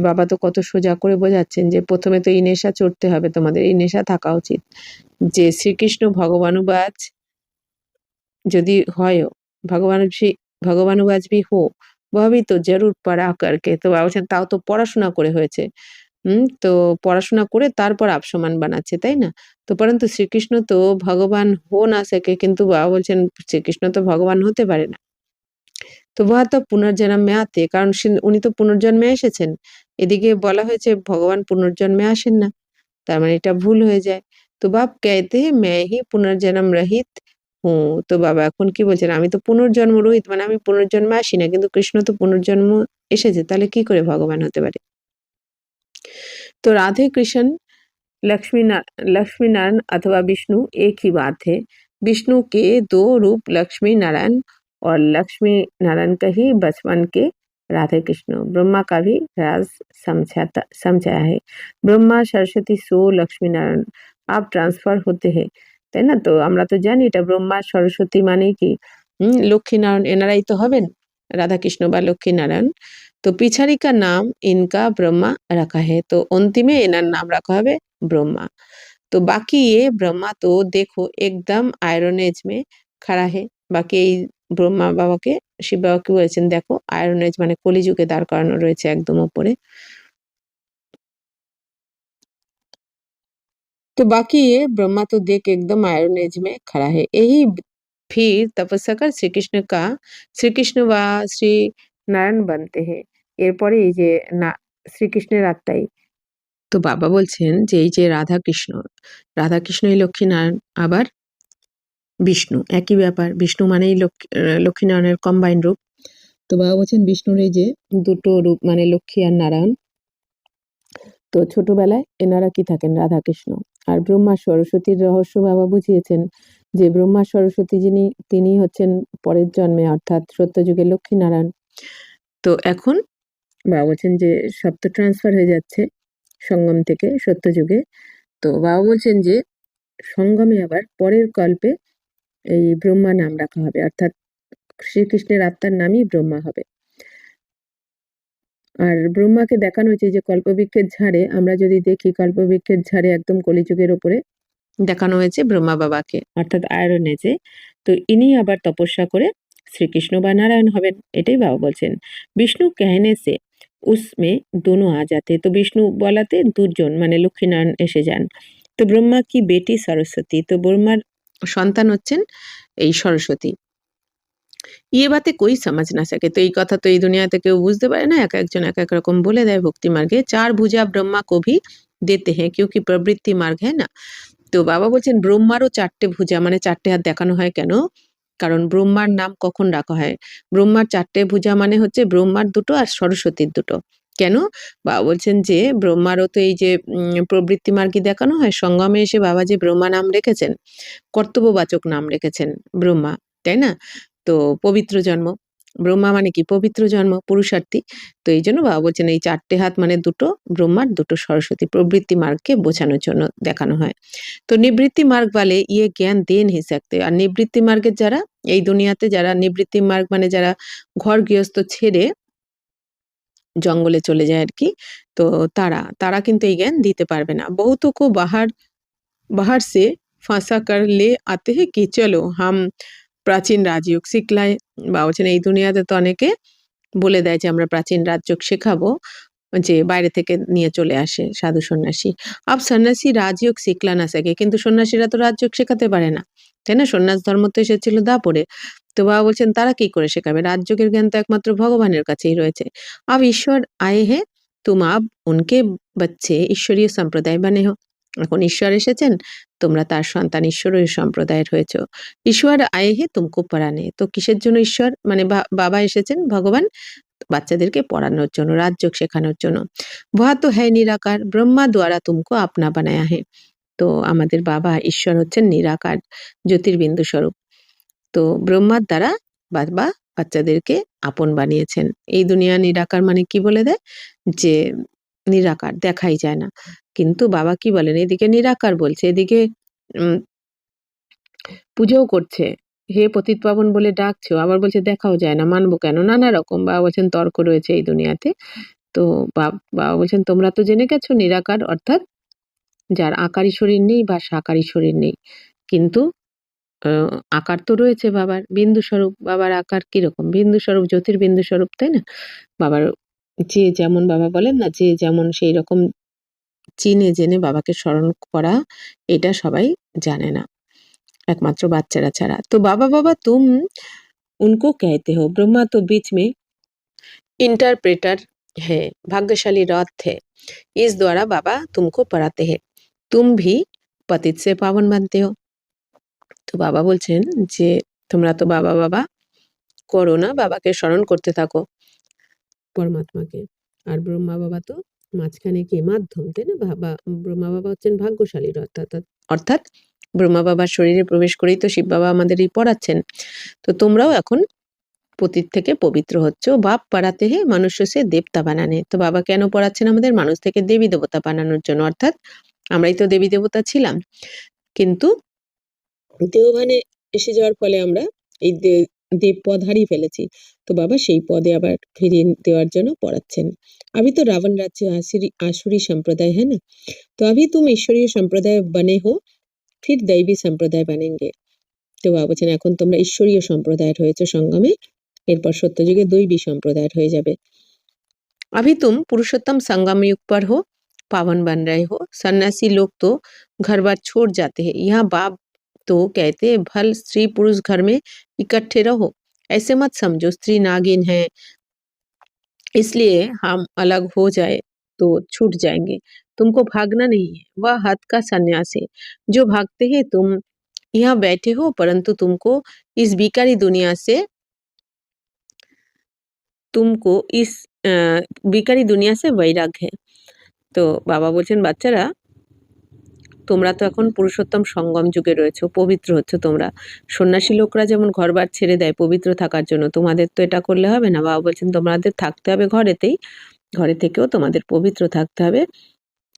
বাবা তো কত সোজা করে বোঝাচ্ছেন যে প্রথমে তো এই নেশা চড়তে হবে, তোমাদের এই নেশা থাকা উচিত যে শ্রীকৃষ্ণ ভগবানুবাচ যদি হয়ও, ভগবানুবাচ भी हो वह भी तो जरूर पढ़ा करके। তো বাবা বলছেন তাও তো পড়াশোনা করে হয়েছে। তো পড়াশোনা করে তারপর আপসমান বানাচ্ছে, তাই না? তো পরন্তু শ্রীকৃষ্ণ তো ভগবান হো না সকে, কিন্তু বাবা বলছেন শ্রীকৃষ্ণ তো ভগবান হতে পারে না। তো वह तो पुनर्जन्म में आते, কারণ উনি তো পুনর্জন্মে এসেছেন। এদিকে বলা হয়েছে ভগবান পুনর্জন্মে আসেন না, তার মানে এটা ভুল হয়ে যায়। তো বাপ कहते हैं मैं ही पुनर्जन्म रहित हूँ। তো বাবা এখন কি বলছেন, আমি তো পুনর্জন্ম রহিত, মানে আমি পুনর্জন্মে আসি না, কিন্তু কৃষ্ণ তো পুনর্জন্ম এসেছে, তাহলে কি করে ভগবান হতে পারে? तो राधे कृष्ण लक्ष्मी नारायण अथवा विष्णु एक ही बात है। विष्णु के 2 रूप लक्ष्मी नारायण और लक्ष्मी नारायण का ही बचपन के राधे कृष्ण। ब्रह्मा का भी राज समझाया है। ब्रह्मा सरस्वती सो लक्ष्मी नारायण आप ट्रांसफार होते हैं, তাই না? তো আমরা তো জানি এটা ব্রহ্মা সরস্বতী মানে কি লক্ষ্মী নারায়ণ, এনারাই তো হবেন রাধাকৃষ্ণ বা লক্ষ্মী নারায়ণ। तो पिछाड़ी का नाम इनका ब्रह्मा रखा है, तो अंतिमे एनार नाम रखा है ब्रह्मा। तो बाकी ये ब्रह्मा तो देखो एकदम आयरन एज में खड़ा है। বাকি এই ব্রহ্মা বাবাকে, শিব বাবাকে বলেছেন দেখো আয়রন এজ মানে কলিযুগে দাঁড় করানো রয়েছে একদম উপরে। तो बाकी ये ब्रह्मा तो देख एकदम आयरन एज में खड़ा है। यही फिर तपस्या कर श्री कृष्ण व श्री নারায়ণ বানতে হে। এরপরে এই যে না শ্রীকৃষ্ণের আত্মাই। তো বাবা বলছেন যে এই যে রাধাকৃষ্ণই লক্ষ্মীনারায়ণ, আবার বিষ্ণু একই ব্যাপার। বিষ্ণু মানেই লক্ষ্মীনারায়ণের কম্বাইন রূপ। তো বাবা বলছেন বিষ্ণুর এই যে দুটো রূপ মানে লক্ষ্মী আর নারায়ণ। তো ছোটবেলায় এনারা কি থাকেন? রাধাকৃষ্ণ। আর ব্রহ্মা সরস্বতীর রহস্য বাবা বুঝিয়েছেন যে ব্রহ্মা সরস্বতী তিনি হচ্ছেন পরের জন্মে অর্থাৎ সত্যযুগের লক্ষ্মীনারায়ণ। তো এখন বাবা বলছেন যে সব তো ট্রান্সফার হয়ে যাচ্ছে সঙ্গম থেকে সত্যযুগে। তো বাবা বলছেন যে সঙ্গমে আবার পরের কল্পে এই ব্রহ্মা নাম রাখা হবে, অর্থাৎ শ্রীকৃষ্ণের আত্মার নামই ব্রহ্মা হবে। আর ব্রহ্মাকে দেখানো হয়েছে যে কল্পবৃক্ষের ঝাড়ে, আমরা যদি দেখি কল্পবৃক্ষের ঝাড়ে একদম কলিযুগের ওপরে দেখানো হয়েছে ব্রহ্মা বাবাকে, অর্থাৎ আয়রন এজে। তো ইনি আবার তপস্যা করে শ্রীকৃষ্ণ বা নারায়ণ হবেন, এটাই বাবা বলছেন। বিষ্ণু कहने से उसमें दोनों आ जाते। তো বিষ্ণু বলাতে দুজন মানে লক্ষ্মীনারায়ণ এসে যান। তো ব্রহ্মা কি বেটি সরস্বতী, তো ব্রহ্মার সন্তান হচ্ছেন এই সরস্বতী। ইয়ে বাতে কই সমাজ না সকে, তো এই কথা তো এই দুনিয়াতে কেউ বুঝতে পারে না, এক একজন এক এক রকম বলে দেয় ভক্তি মার্গে। চার ভুজা ব্রহ্মা को भी देते हैं क्योंकि प्रवृत्ति मार्ग है ना। তো বাবা বলছেন ব্রহ্মারও চারটে ভুজা মানে চারটে হাত দেখানো হয় কেন? কারণ ব্রহ্মার নাম কখন রাখা হয়? ব্রহ্মার চারটে ভুজা মানে হচ্ছে ব্রহ্মার দুটো আর সরস্বতীর দুটো। কেন? বাবা বলছেন যে ব্রহ্মারও তো এই যে প্রবৃত্তি মার্গই দেখানো হয়, সঙ্গমে এসে বাবা যে ব্রহ্মা নাম রেখেছেন, কর্তব্যবাচক নাম রেখেছেন ব্রহ্মা, তাই না? তো পবিত্র জন্ম, ব্রহ্মা মানে কি পবিত্র জন্ম, পুরুষার্থী। তো এই জন্য বাবা বলছেন এই চারটে হাত মানে দুটো ব্রহ্মার, দুটো সরস্বতী, প্রবৃত্তি মার্গকে বোঝানোর জন্য দেখানো হয়। তো নিবৃত্তি মার্গ বলে ইয়ে জ্ঞান দে नहीं सकते। আর নিবৃত্তি মার্গের যারা এই দুনিয়াতে যারা নিবৃত্তি মার্গ মানে যারা ঘর গৃহস্থ ছেড়ে জঙ্গলে চলে যায় আর কি, তো তারা কিন্তু এই জ্ঞান দিতে পারবে না। বহুতों को बाहर बाहर से ফাঁসা कर ले आते हैं कि चलो हम প্রাচীন রাজযোগ শিখলায়। বা বলছেন এই দুনিয়াতে তো অনেকে বলে দেয় যে আমরা প্রাচীন রাজযোগ শেখাবো, যে বাইরে থেকে নিয়ে চলে আসে সাধু সন্ন্যাসী। আব সন্ন্যাসী রাজযোগ শিখলা না সকে, কিন্তু সন্ন্যাসীরা তো রাজযোগ শেখাতে পারে না, তাই না? সন্ন্যাস ধর্ম তো এসেছিল দাপরে। তো বাবা বলছেন তারা কি করে শেখাবে? রাজযোগের জ্ঞান তো একমাত্র ভগবানের কাছেই রয়েছে। আব ঈশ্বর আয়ে হে তুম আব উনকে বাচ্চে ঈশ্বরীয় সম্প্রদায় বানে হো। এখন ঈশ্বর এসেছেন, তোমরা তার সন্তান, ঈশ্বরীয় সম্প্রদায়ের হয়েছ। ঈশ্বর আয়ে হে তুমকো পড়ানে। তো কিসের জন্য ঈশ্বর মানে বাবা এসেছেন ভগবান? বাচ্চাদেরকে পড়ানোর জন্য, রাজযোগ শেখানোর জন্য। वह तो है निराकार ब्रह्मा द्वारा तुमको अपना बनाया है। তো আমাদের বাবা ঈশ্বর হচ্ছেন নিরাকার জ্যোতির্বিন্দু স্বরূপ। তো ব্রহ্মার দ্বারা বাবা বাচ্চাদেরকে আপন বানিয়েছেন। এই দুনিয়া নিরাকার মানে কি বলে দেয়? যে নিরাকার, দেখাই যায় না। কিন্তু বাবা কি বলেন? এদিকে নিরাকার বলছে, এদিকে উম পুজোও করছে। হে পতিতপাবন বলে ডাকছেও, আবার বলছে দেখাও যায় না, মানবো কেন? নানা রকম বাবা বলছেন তর্ক রয়েছে এই দুনিয়াতে। তো বাবা বলছেন তোমরা তো জেনে গেছো নিরাকার অর্থাৎ যার আকারী শরীর নেই বা সাকারী শরীর নেই। কিন্তু আকার তো রয়েছে বাবার, বিন্দু স্বরূপ। বাবার আকার কিরকম? বিন্দু স্বরূপ, জ্যোতির্বিন্দু স্বরূপ, তাই না? বাবার যে যেমন বাবা বলেন না, যে যেমন সেই রকম চিনে জেনে বাবাকে স্মরণ করা, এটা সবাই জানে না, একমাত্র বাচ্চারা ছাড়া। তো বাবা তুম उनको कहते हो। ब्रह्मा तो बीच में इंटरप्रेटर है, भाग्यशाली रथ है, इस द्वारा बाबा तुमको पढ़ाते हैं, तुम भी पतित से पावन बनते हो। তো বাবা বলছেন যে তোমরা তো বাবা করো না, বাবাকে স্মরণ করতে থাকো পরমাত্মাকে। আর ব্রহ্মা বাবা তো মাঝখানে কি মাধ্যম, তাই না? বাবা ব্রহ্মা বাবা হচ্ছেন ভাগ্যশালী রথ, অর্থাৎ ব্রহ্মা বাবার শরীরে প্রবেশ করেই তো শিব বাবা আমাদের এই পড়াচ্ছেন। তো তোমরাও এখন পতিত থেকে পবিত্র হচ্ছ। বাপ পড়াতে হে মনুষ্য সে দেবতা বানানে। তো বাবা কেন পড়াচ্ছেন আমাদের? মানুষ থেকে দেবী দেবতা বানানোর জন্য। অর্থাৎ আমরাই তো দেবী দেবতা ছিলাম, কিন্তু দেওভানে এসে যাওয়ার ফলে আমরা এই দেব পদ হারিয়ে ফেলেছি। তো বাবা সেই পদে আবার ফিরিয়ে দেওয়ার জন্য পড়াচ্ছেন। अभी तो रावण राज्य आसुरी संप्रदाय है ना, तो अभी तुम ईश्वरीय संप्रदाय बने हो, फिर दैवी संप्रदाय बनेंगे। তো বাবা বলছেন এখন তোমরা ঈশ্বরীয় সম্প্রদায়ের হয়েছে সঙ্গমে, এরপর সত্যযুগে দৈবী সম্প্রদায়ের হয়ে যাবে। अभी तुम पुरुषोत्तम संगम युग पर हो, पावन बन रहे हो। सन्यासी लोग तो घर बार छोड़ जाते हैं। यहाँ बाप तो कहते हैं भल स्त्री पुरुष घर में इकट्ठे रहो। ऐसे मत समझो स्त्री नागिन है, इसलिए हम अलग हो जाए तो छूट जाएंगे। तुमको भागना नहीं है, वह हद का संन्यास है। जो भागते हैं तुम यहाँ बैठे हो, परंतु तुमको इस বিকারী দুনিয়া সে বৈরাগ্য है। তো বাবা বলছেন, বাচ্চারা তোমরা তো এখন পুরুষোত্তম সঙ্গম যুগে রয়েছো, পবিত্র হচ্ছ তোমরা। সন্ন্যাসী লোকরা যেমন ঘরবার ছেড়ে দেয় পবিত্র থাকার জন্য, তোমাদের তো এটা করলে হবে না। বাবা বলছেন তোমাদের থাকতে হবে ঘরেতেই, ঘরে থেকেও তোমাদের পবিত্র থাকতে হবে।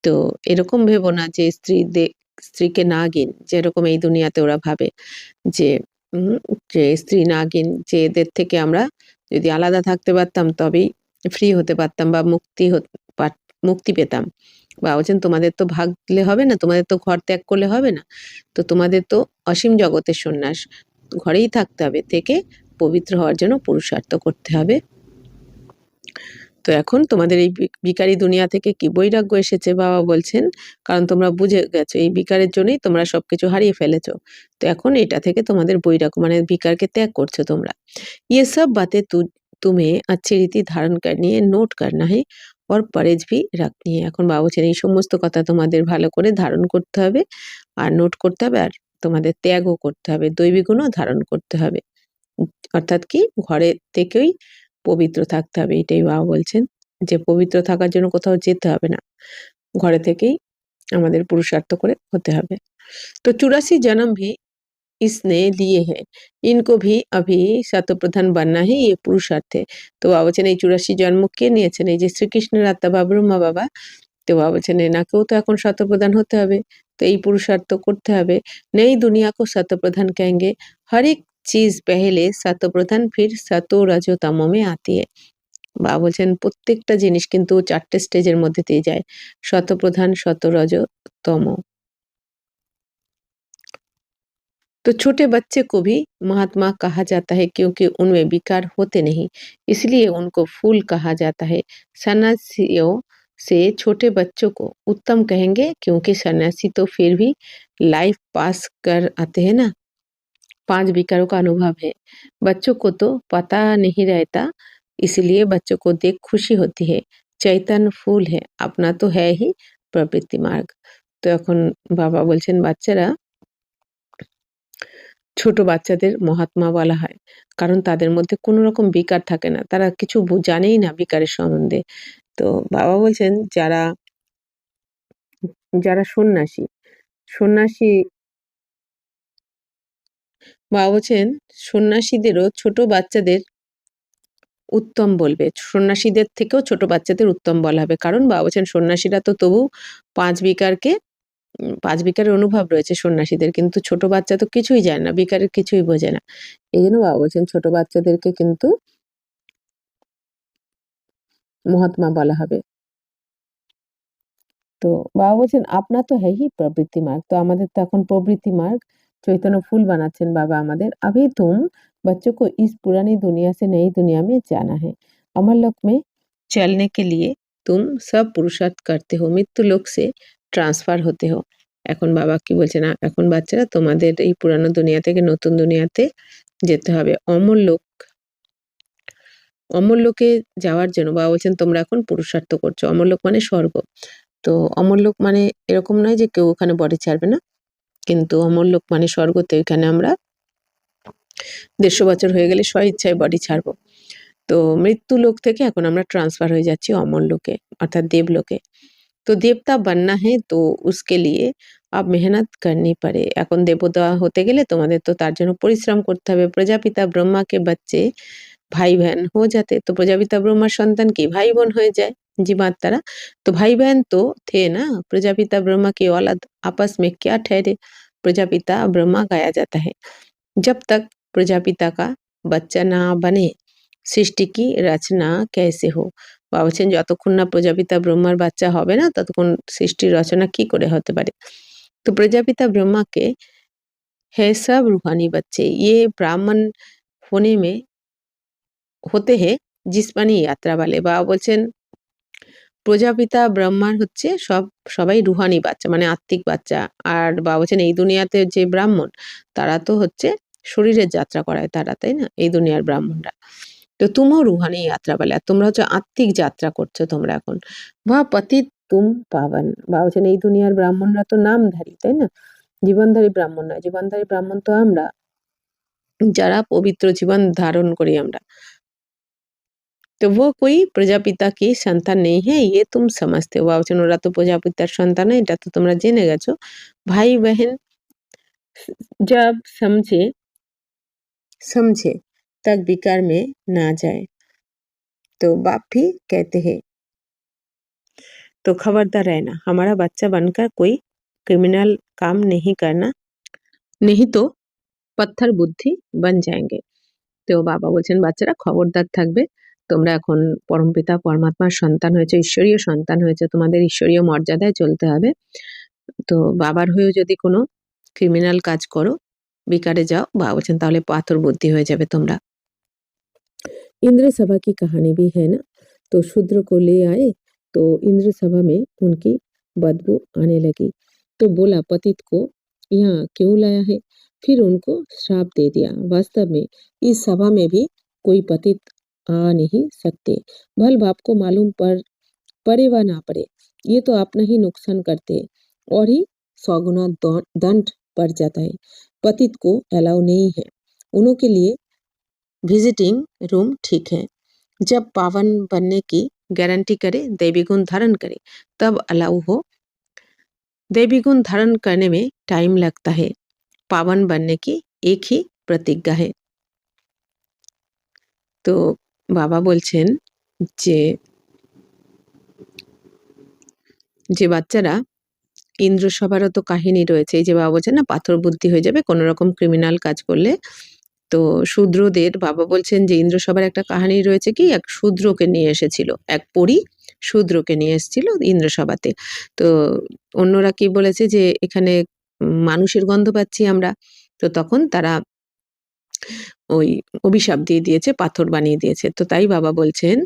তো এরকম ভেবো না যে স্ত্রীকে নাগিন, যেরকম এই দুনিয়াতে ওরা ভাবে যে উম, যে স্ত্রী নাগিন, যে এদের থেকে আমরা যদি আলাদা থাকতে পারতাম তবেই ফ্রি হতে পারতাম বা মুক্তি পেতাম। বা বলছেন তোমাদের তো ভাগলে হবে না, তোমাদের তো ঘর ত্যাগ করলে হবে না, তো তোমাদের তো অসীম জগতের সন্ন্যাস, ঘরেই থাকতে হবে, থেকে পবিত্র হওয়ার জন্য পুরুষার্থ করতে হবে। তো এখন তোমাদের এই বিকারী দুনিয়া থেকে কি বৈরাগ্য এসেছে বাবা বলছেন, কারণ তোমরা বুঝে গেছো এই বিকারের জন্যই তোমরা সবকিছু হারিয়ে ফেলেছো। তো এখন এটা থেকে তোমাদের বৈরাগ্য মানে বিকারকে ত্যাগ করছো তোমরা। ये सब बातें तुम्हें अच्छी रीति धारण करनी है, নোট करना है और परहेज भी रखनी है। এখন বাবা বলছেন এই সমস্ত কথা তোমাদের ভালো করে ধারণ করতে হবে আর নোট করতে হবে, আর তোমাদের ত্যাগও করতে হবে, দৈবিক গুণও ধারণ করতে হবে। অর্থাৎ কি ঘরে থেকেই পবিত্র থাকতে হবে, এটাই বাবা বলছেন যে পবিত্র থাকার জন্য কোথাও যেতে হবে না, ঘরে থেকেই আমাদের পুরুষার্থ করে হতে হবে। तो 84 जन्म भी इसने लिए है, इनको भी अभी शतप्रधान बनना है, ये पुरुषार्थ है। তো বাবা বলছেন এই 84 জন্ম কে নিয়েছেন? এই যে শ্রীকৃষ্ণের আত্মা বা ব্রহ্মা বাবা। তো বাবা বলছেন এনাকেও তো এখন শতপ্রধান হতে হবে, তো এই পুরুষার্থ করতে হবে। नई दुनिया को शतप्रधान कहेंगे, हर एक चीज पहले शतप्रधान फिर सतो रजो तमो में आती है। বাবা বলছেন প্রত্যেকটা জিনিস কিন্তু 4টে স্টেজের মধ্যে দিয়ে যায়, শতপ্রধান, শত, রজ, তম। तो छोटे बच्चे को भी महात्मा कहा जाता है क्योंकि उनमें विकार होते नहीं, इसलिए उनको फूल कहा जाता है। सन्यासियों से छोटे बच्चों को उत्तम कहेंगे क्योंकि सन्यासी तो फिर भी लाइफ पास कर आते हैं ना, 5 विकारों का अनुभव है। बच्चों को तो पता नहीं रहता, इसलिए बच्चों को देख खुशी होती है। चैतन्य फूल है, अपना तो है ही प्रवृत्ति मार्ग। তো এখন বাবা বলছেন বাচ্চারা, ছোট বাচ্চাদের মহাত্মা বলা হয় কারণ তাদের মধ্যে কোনো রকম বিকার থাকে না, তারা কিছু জানেই না বিকারের সম্বন্ধে। তো বাবা বলছেন যারা যারা সন্ন্যাসী সন্ন্যাসী বাবা বলছেন সন্ন্যাসীদেরও ছোট বাচ্চাদের উত্তম বলবে, সন্ন্যাসীদের থেকেও ছোট বাচ্চাদের উত্তম বলা হবে, কারণ বাবা বলছেন সন্ন্যাসীরা তো তবু 5 বিকারকে 5 বিকারের অনুভব রয়েছে সন্ন্যাসীদের, কিন্তু ছোট বাচ্চা তো কিছুই জানে না, বিকারের কিছুই বোঝে না। এই জন্য বাবা বলছেন ছোট বাচ্চাদেরকে কিন্তু মহাত্মা বলা হবে। তো বাবা বলছেন আপনা তো হ্যাহি প্রবৃত্তি মার্গ, তো আমাদের তো এখন প্রবৃত্তি মার্গ, চৈতন্য ফুল বানাচ্ছেন বাবা আমাদের। अभी तुम बच्चों को इस पुरानी दुनिया से नई दुनिया में जाना है, अमर लोक में चलने के लिए तुम सब पुरुषार्थ करते हो, মৃত্যু লোক সে ট্রান্সফার হতে हो। এখন বাবা কি বলছেন, এখন বাচ্চারা তোমাদের এই পুরানো দুনিয়া থেকে নতুন দুনিয়াতে যেতে হবে। অমর লোকে যাওয়ার জন্য বাবা বলছেন তোমরা এখন পুরুষার্থ করছো। অমর লোক মানে স্বর্গ। তো অমরলোক মানে এরকম নয় যে কেউ ওখানে বডি ছাড়বে না, কিন্তু অমরলোক মানে স্বর্গতে, এখানে আমরা 150 বছর হয়ে গেলে স্বইচ্ছায় বডি ছাড়বো। তো মৃত্যু লোক থেকে এখন আমরা ট্রান্সফার হয়ে যাচ্ছি অমরলোকে অর্থাৎ দেবলোকে। তো দেবতা बनना है तो उसके लिए अब मेहनत करनी पड़े, এখন দেবতা হতে গেলে তোমাদের তো তার জন্য পরিশ্রম করতে হবে। প্রজাপিতা ব্রহ্মা के बच्चे ভাই बहन हो जाते, तो প্রজাপিতা ব্রহ্মার সন্তান কি ভাই বোন হয়ে যায় জীবাत्मारा। तो भाई बहन तो थे ना, प्रजापिता ब्रह्मा की औलाद आपस में क्या ठहरे, प्रजापिता ब्रह्मा गाया जाता है। जब तक प्रजापिता का बच्चा ना बने সৃষ্টি কি রচনা कैसे हो, বাবা বলছেন যতক্ষণ না প্রজাপিতা ব্রহ্মার বাচ্চা হবে না ততক্ষণ সৃষ্টির রচনা কি করে হতে পারে। তো প্রজাপিতা ब्रह्मा के है सब रूहानी बच्चे, ये ब्राह्मण होने में होते हैं जिस्मानी यात्रा वाले। বাবা বলছেন প্রজাপিতা ব্রহ্মার হচ্ছে সবাই রুহানি বাচ্চা মানে আত্মিক বাচ্চা, আর বাবা বলছেন এই দুনিয়াতে যে ব্রাহ্মণ তারা তো হচ্ছে শরীরের যাত্রা করায় তারা, তাই না, এই দুনিয়ার ব্রাহ্মণরা। तो तुम हो रूहानी यात्रा वाला, তোমরা হচ্ছে আত্মিক যাত্রা করছো তোমরা এখন। বা পতিত তুম পাবন, বা বলছেন এই দুনিয়ার ব্রাহ্মণরা তো নামধারী, তাই না? জীবনধারী ব্রাহ্মণ নয়, জীবনধারী ব্রাহ্মণ তো আমরা, যারা পবিত্র জীবন ধারণ করি আমরা। তো वो कोई প্রজাপিতা কি সন্তান নেই है ये तुम समझते हो, বা বলছেন ওরা তো প্রজাপিতার সন্তান নয়, এটা তো তোমরা জেনে গেছো। ভাই बहन जब समझे समझे तक विकार में ना जाए, तो बाप भी कहते हैं तो खबरदार रहना, हमारा बच्चा बनकर कोई क्रिमिनल काम नहीं करना, नहीं तो पत्थर बुद्धि बन जाएंगे। তো বাবা বলছেন বাচ্চারা খবরদার থাকবে, তোমরা এখন পরমপিতা পরমাত্মার সন্তান হয়েছে, ঈশ্বরীয় সন্তান হয়েছে, তোমাদের ঈশ্বরীয় মর্যাদায় চলতে হবে। তো বাবার হয়েও যদি কোনো ক্রিমিনাল কাজ করো, বিকারে যাও, বাবা বলছেন তাহলে পাথর বুদ্ধি হয়ে যাবে তোমরা। इंद्र सभा की कहानी भी है ना, तो शूद्र को ले आए तो इंद्र सभा में उनकी बदबू आने लगी, तो बोला पतित को यहाँ क्यों लाया है, फिर उनको श्राप दे दिया। वास्तव में इस सभा में भी कोई पतित आ नहीं सकते, भल बाप को मालूम पड़े व ना पड़े, ये तो अपना ही नुकसान करते और ही 100 गुना दंड पड़ जाता है। पतित को अलाउ नहीं है, उनके लिए विजिटिंग रूम ठीक है, जब पावन बनने की गारंटी करे, दैवी गुण धारण करे, तब अलाउ हो। दैवी गुण धारण करने में टाइम लगता है, पावन बनने की एक ही प्रतिज्ञा है। তো বাবা বলছেন যে যে বাচ্চারা ইন্দ্রসভারও তো কাহিনী রয়েছে, এই যে বাবা বলছেন না পাথর বুদ্ধি হয়ে যাবে কোনো রকম ক্রিমিনাল কাজ করলে। তো শূদ্রদের বাবা বলছেন যে ইন্দ্রসভার একটা কাহিনী রয়েছে, কি এক শূদ্রকে নিয়ে এসেছিল, এক পরী শূদ্রকে নিয়ে এসেছিল ইন্দ্রসভাতে। তো অন্যরা কি বলেছে যে এখানে মানুষের গন্ধ পাচ্ছি আমরা, তো তখন তারা ওই অভিশাপ দিয়ে দিয়েছে, পাথর বানিয়ে দিয়েছে। তো তাই বাবা বলছেন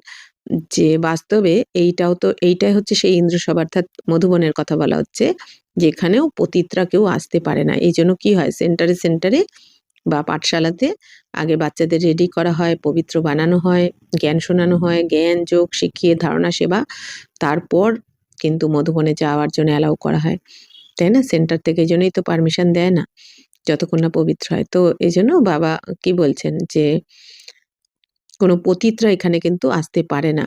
যে বাস্তবে এইটাই হচ্ছে সেই ইন্দ্রসভা, অর্থাৎ মধুবনের কথা বলা হচ্ছে, যেখানেও পতিতরা কেউ আসতে পারে না। এই জন্য কি হয়, সেন্টারে সেন্টারে বা পাঠশালাতে আগে বাচ্চাদের রেডি করা হয়, পবিত্র বানানো হয়, জ্ঞান শোনানো হয়, জ্ঞান যোগ শিখিয়ে ধারণা সেবা, তারপর কিন্তু মধুবনে যাওয়ার জন্য অ্যালাউ করা হয়, তাই না? সেন্টার থেকে এই জন্যই তো পারমিশন দেয় না যতক্ষণ না পবিত্র হয়। তো এই জন্য বাবা কি বলছেন যে কোনো পতিতরা এখানে কিন্তু আসতে পারে না।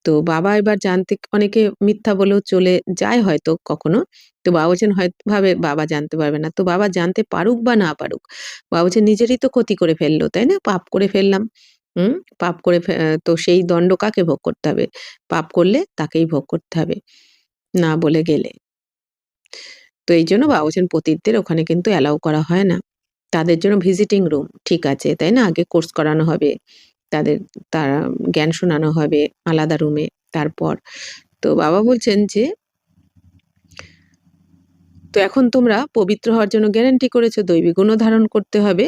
তো বাবা এবার জানতে, অনেকে মিথ্যা বলেও চলে যায় হয়তো কখনো, তো বাবা বলছেন ভাবে বাবা জানতে পারবে না। তো বাবা জানতে পারুক বা না পারুক, বাবা বলছেন নিজেরই তো ক্ষতি করে ফেললো, তাই না? পাপ করে ফেললাম, পাপ করে তো সেই দণ্ড কাকে ভোগ করতে হবে? পাপ করলে তাকেই ভোগ করতে হবে, না বলে গেলে। তো এই জন্য বাবা বলছেন পতিতদের ওখানে কিন্তু অ্যালাউ করা হয় না, তাদের জন্য ভিজিটিং রুম ঠিক আছে, তাই না? আগে কোর্স করানো হবে তাদের, তারা জ্ঞান শোনানো হবে আলাদা রুমে, তারপর। তো বাবা বলছেন যে তো এখন তোমরা পবিত্র হওয়ার জন্য গ্যারান্টি করেছো, দৈবী গুণও ধারণ করতে হবে।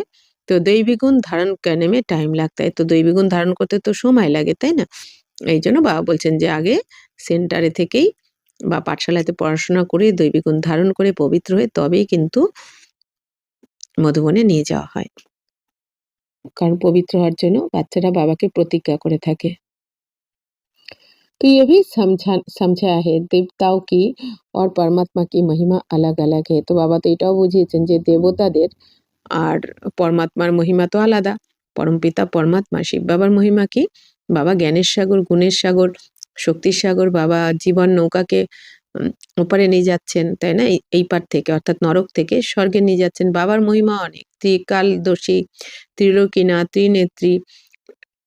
তো দৈবী গুণ ধারণ करने में টাইম लगता है, তো দৈবী গুণ ধারণ করতে তো সময় লাগে, তাই না? এই জন্য বাবা বলছেন যে আগে সেন্টারে থেকেই বা পাঠশালাতে পড়াশোনা করে দৈবী গুণ ধারণ করে পবিত্র হয়ে তবেই কিন্তু মধুবনে নিয়ে যাওয়া হয়, কারণ পবিত্র হওয়ার জন্য বাচ্চারা বাবাকে প্রতিজ্ঞা করে থাকে। तो ये भी समझाया है देवताओं की और परमात्मा की महिमा अलग अलग है। তো বাবা তো এটাও বুঝিয়েছেন যে দেবতাদের আর পরমাত্মার মহিমা তো আলাদা। পরমপিতা পরমাত্মা শিব বাবার মহিমা কি? বাবা জ্ঞানের সাগর, গুণের সাগর, শক্তির সাগর, বাবা জীবন নৌকাকে ওপারে নিয়ে যাচ্ছেন, তাই না? এই পার থেকে অর্থাৎ নরক থেকে স্বর্গে নিয়ে যাচ্ছেন। বাবার মহিমা অনেক, ত্রিকালদর্শী, ত্রিলোকিনা, ত্রিনেত্রী,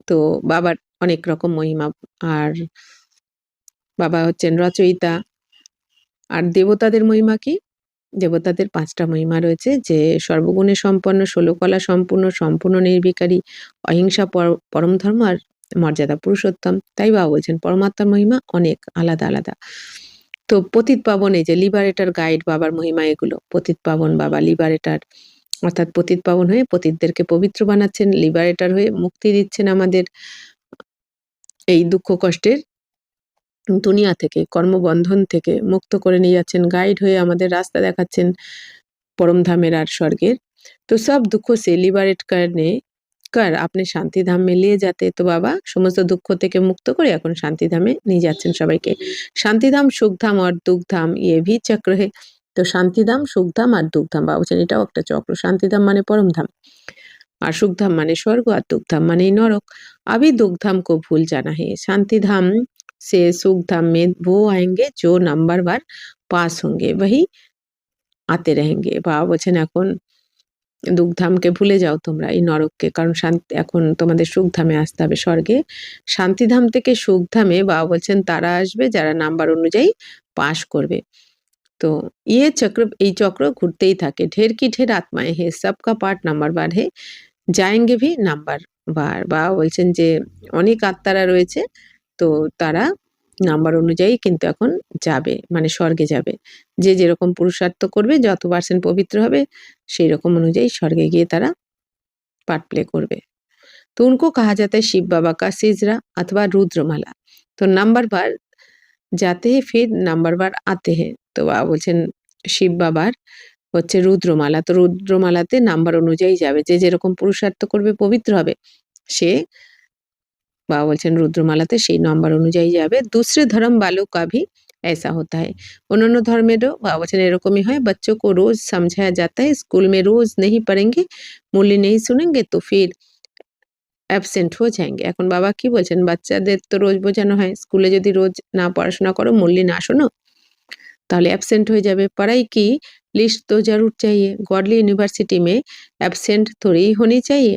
তো বাবার অনেক রকম মহিমা। আর বাবা হচ্ছেন রচয়িতা। আর দেবতাদের মহিমা কি? দেবতাদের ৫টা মহিমা রয়েছে, যে সর্বগুণে সম্পন্ন, ১৬ কলা সম্পূর্ণ, সম্পূর্ণ নির্বিকারী, অহিংসা, পরম ধর্ম আর মর্যাদা পুরুষোত্তম। তাই বাবা বলছেন পরমাত্মার মহিমা অনেক আলাদা আলাদা। তো পতিত পাবন, এই যে লিবারেটর গাইড, বাবার মহিমা এগুলো। পতিত পাবন বাবা লিবারেটর, অর্থাৎ পতিত পাবন হয়ে পতিতদেরকে পবিত্র বানাচ্ছেন, লিবারেটর হয়ে মুক্তি দিচ্ছেন আমাদের এই দুঃখ কষ্টের দুনিয়া থেকে, কর্মবন্ধন থেকে মুক্ত করে নিয়ে যাচ্ছেন, গাইড হয়ে আমাদের রাস্তা দেখাচ্ছেন পরমধামের আর স্বর্গের। तो सब दुखों से लिबरेट करने कर अपने শান্তিধাম में लिए जाते। তো বাবা সমস্ত দুঃখ থেকে মুক্ত করে এখন শান্তিধামে নিয়ে যাচ্ছেন সবাইকে। শান্তিধাম, সুখধাম और দুঃখধাম ये भी चक्र है। তো শান্তিধাম, সুখধাম আর দুঃখধাম বাবা বলছেন এটাও একটা চক্র। শান্তিধাম মানে পরমধাম, আর সুখধাম মানে স্বর্গ, আর দুঃখধাম মানে নরক। अभी दुखधाम को भूल जाना है। शांतिधाम से सुखधाम में वो आएंगे जो नंबर बार पास होंगे वही आते रहेंगे। বাবা বলছেন এখন দুঃখধামকে ভুলে যাও তোমরা, এই নরককে, কারণ শান্তি এখন তোমাদের সুখধামে আসতে হবে, স্বর্গে। শান্তিধাম থেকে সুখধামে বাবা বলছেন তারা আসবে যারা নাম্বার অনুযায়ী পাশ করবে। তো ये चक्र, এই চক্র ঘুরতেই থাকে। ढेर की ढेर आत्माएं है, सबका पार्ट नंबर बार है, जाएंगे भी নাম্বার বার। বাবা বলছেন যে অনেক আত্মারা রয়েছে, তো তারা নাম্বার অনুযায়ী কিন্তু এখন যাবে, মানে স্বর্গে যাবে। যে যেরকম পুরুষার্থ করবে, যত পার্সেন্ট পবিত্র হবে সেই রকম অনুযায়ী स्वर्गे গিয়ে তারা पार्ट प्ले করবে। तो उनको कहा जाता है शिव बाबा का सिजरा अथवा रुद्रमाला। तो नंबर बार जाते हैं फिर नंबर बार आते हैं। তো বাবা বলছেন শিব বাবার হচ্ছে রুদ্রমালা। তো রুদ্রমালাতে নাম্বার অনুযায়ী যাবে, যে যেরকম পুরুষার্থ করবে পবিত্র হবে, সে বাবা বলছেন রুদ্রমালাতে সেই নাম্বার অনুযায়ী যাবে। दूसरे धर्म वालों का भी ऐसा होता है। অন্যান্য ধর্মেরও বাবা বলছেন এরকমই হয়। बच्चों को रोज समझाया जाता है, स्कूल में रोज नहीं पढ़ेंगे, मूल्य नहीं सुनेंगे तो फिर অ্যাবসেন্ট হয়ে যাएंगे। এখন বাবা কি বলছেন, বাচ্চাদের তো রোজ বোঝানো হয়, স্কুলে যদি রোজ না পড়াশোনা করো, মূল্য না শোনো, তাহলে অ্যাবসেंट हो जाবে। पढ़ाई की लिस्ट तो जरूर चाहिए, गॉडली यूनिवर्सिटी में অ্যাবসেंट थोड़ी ही होनी चाहिए।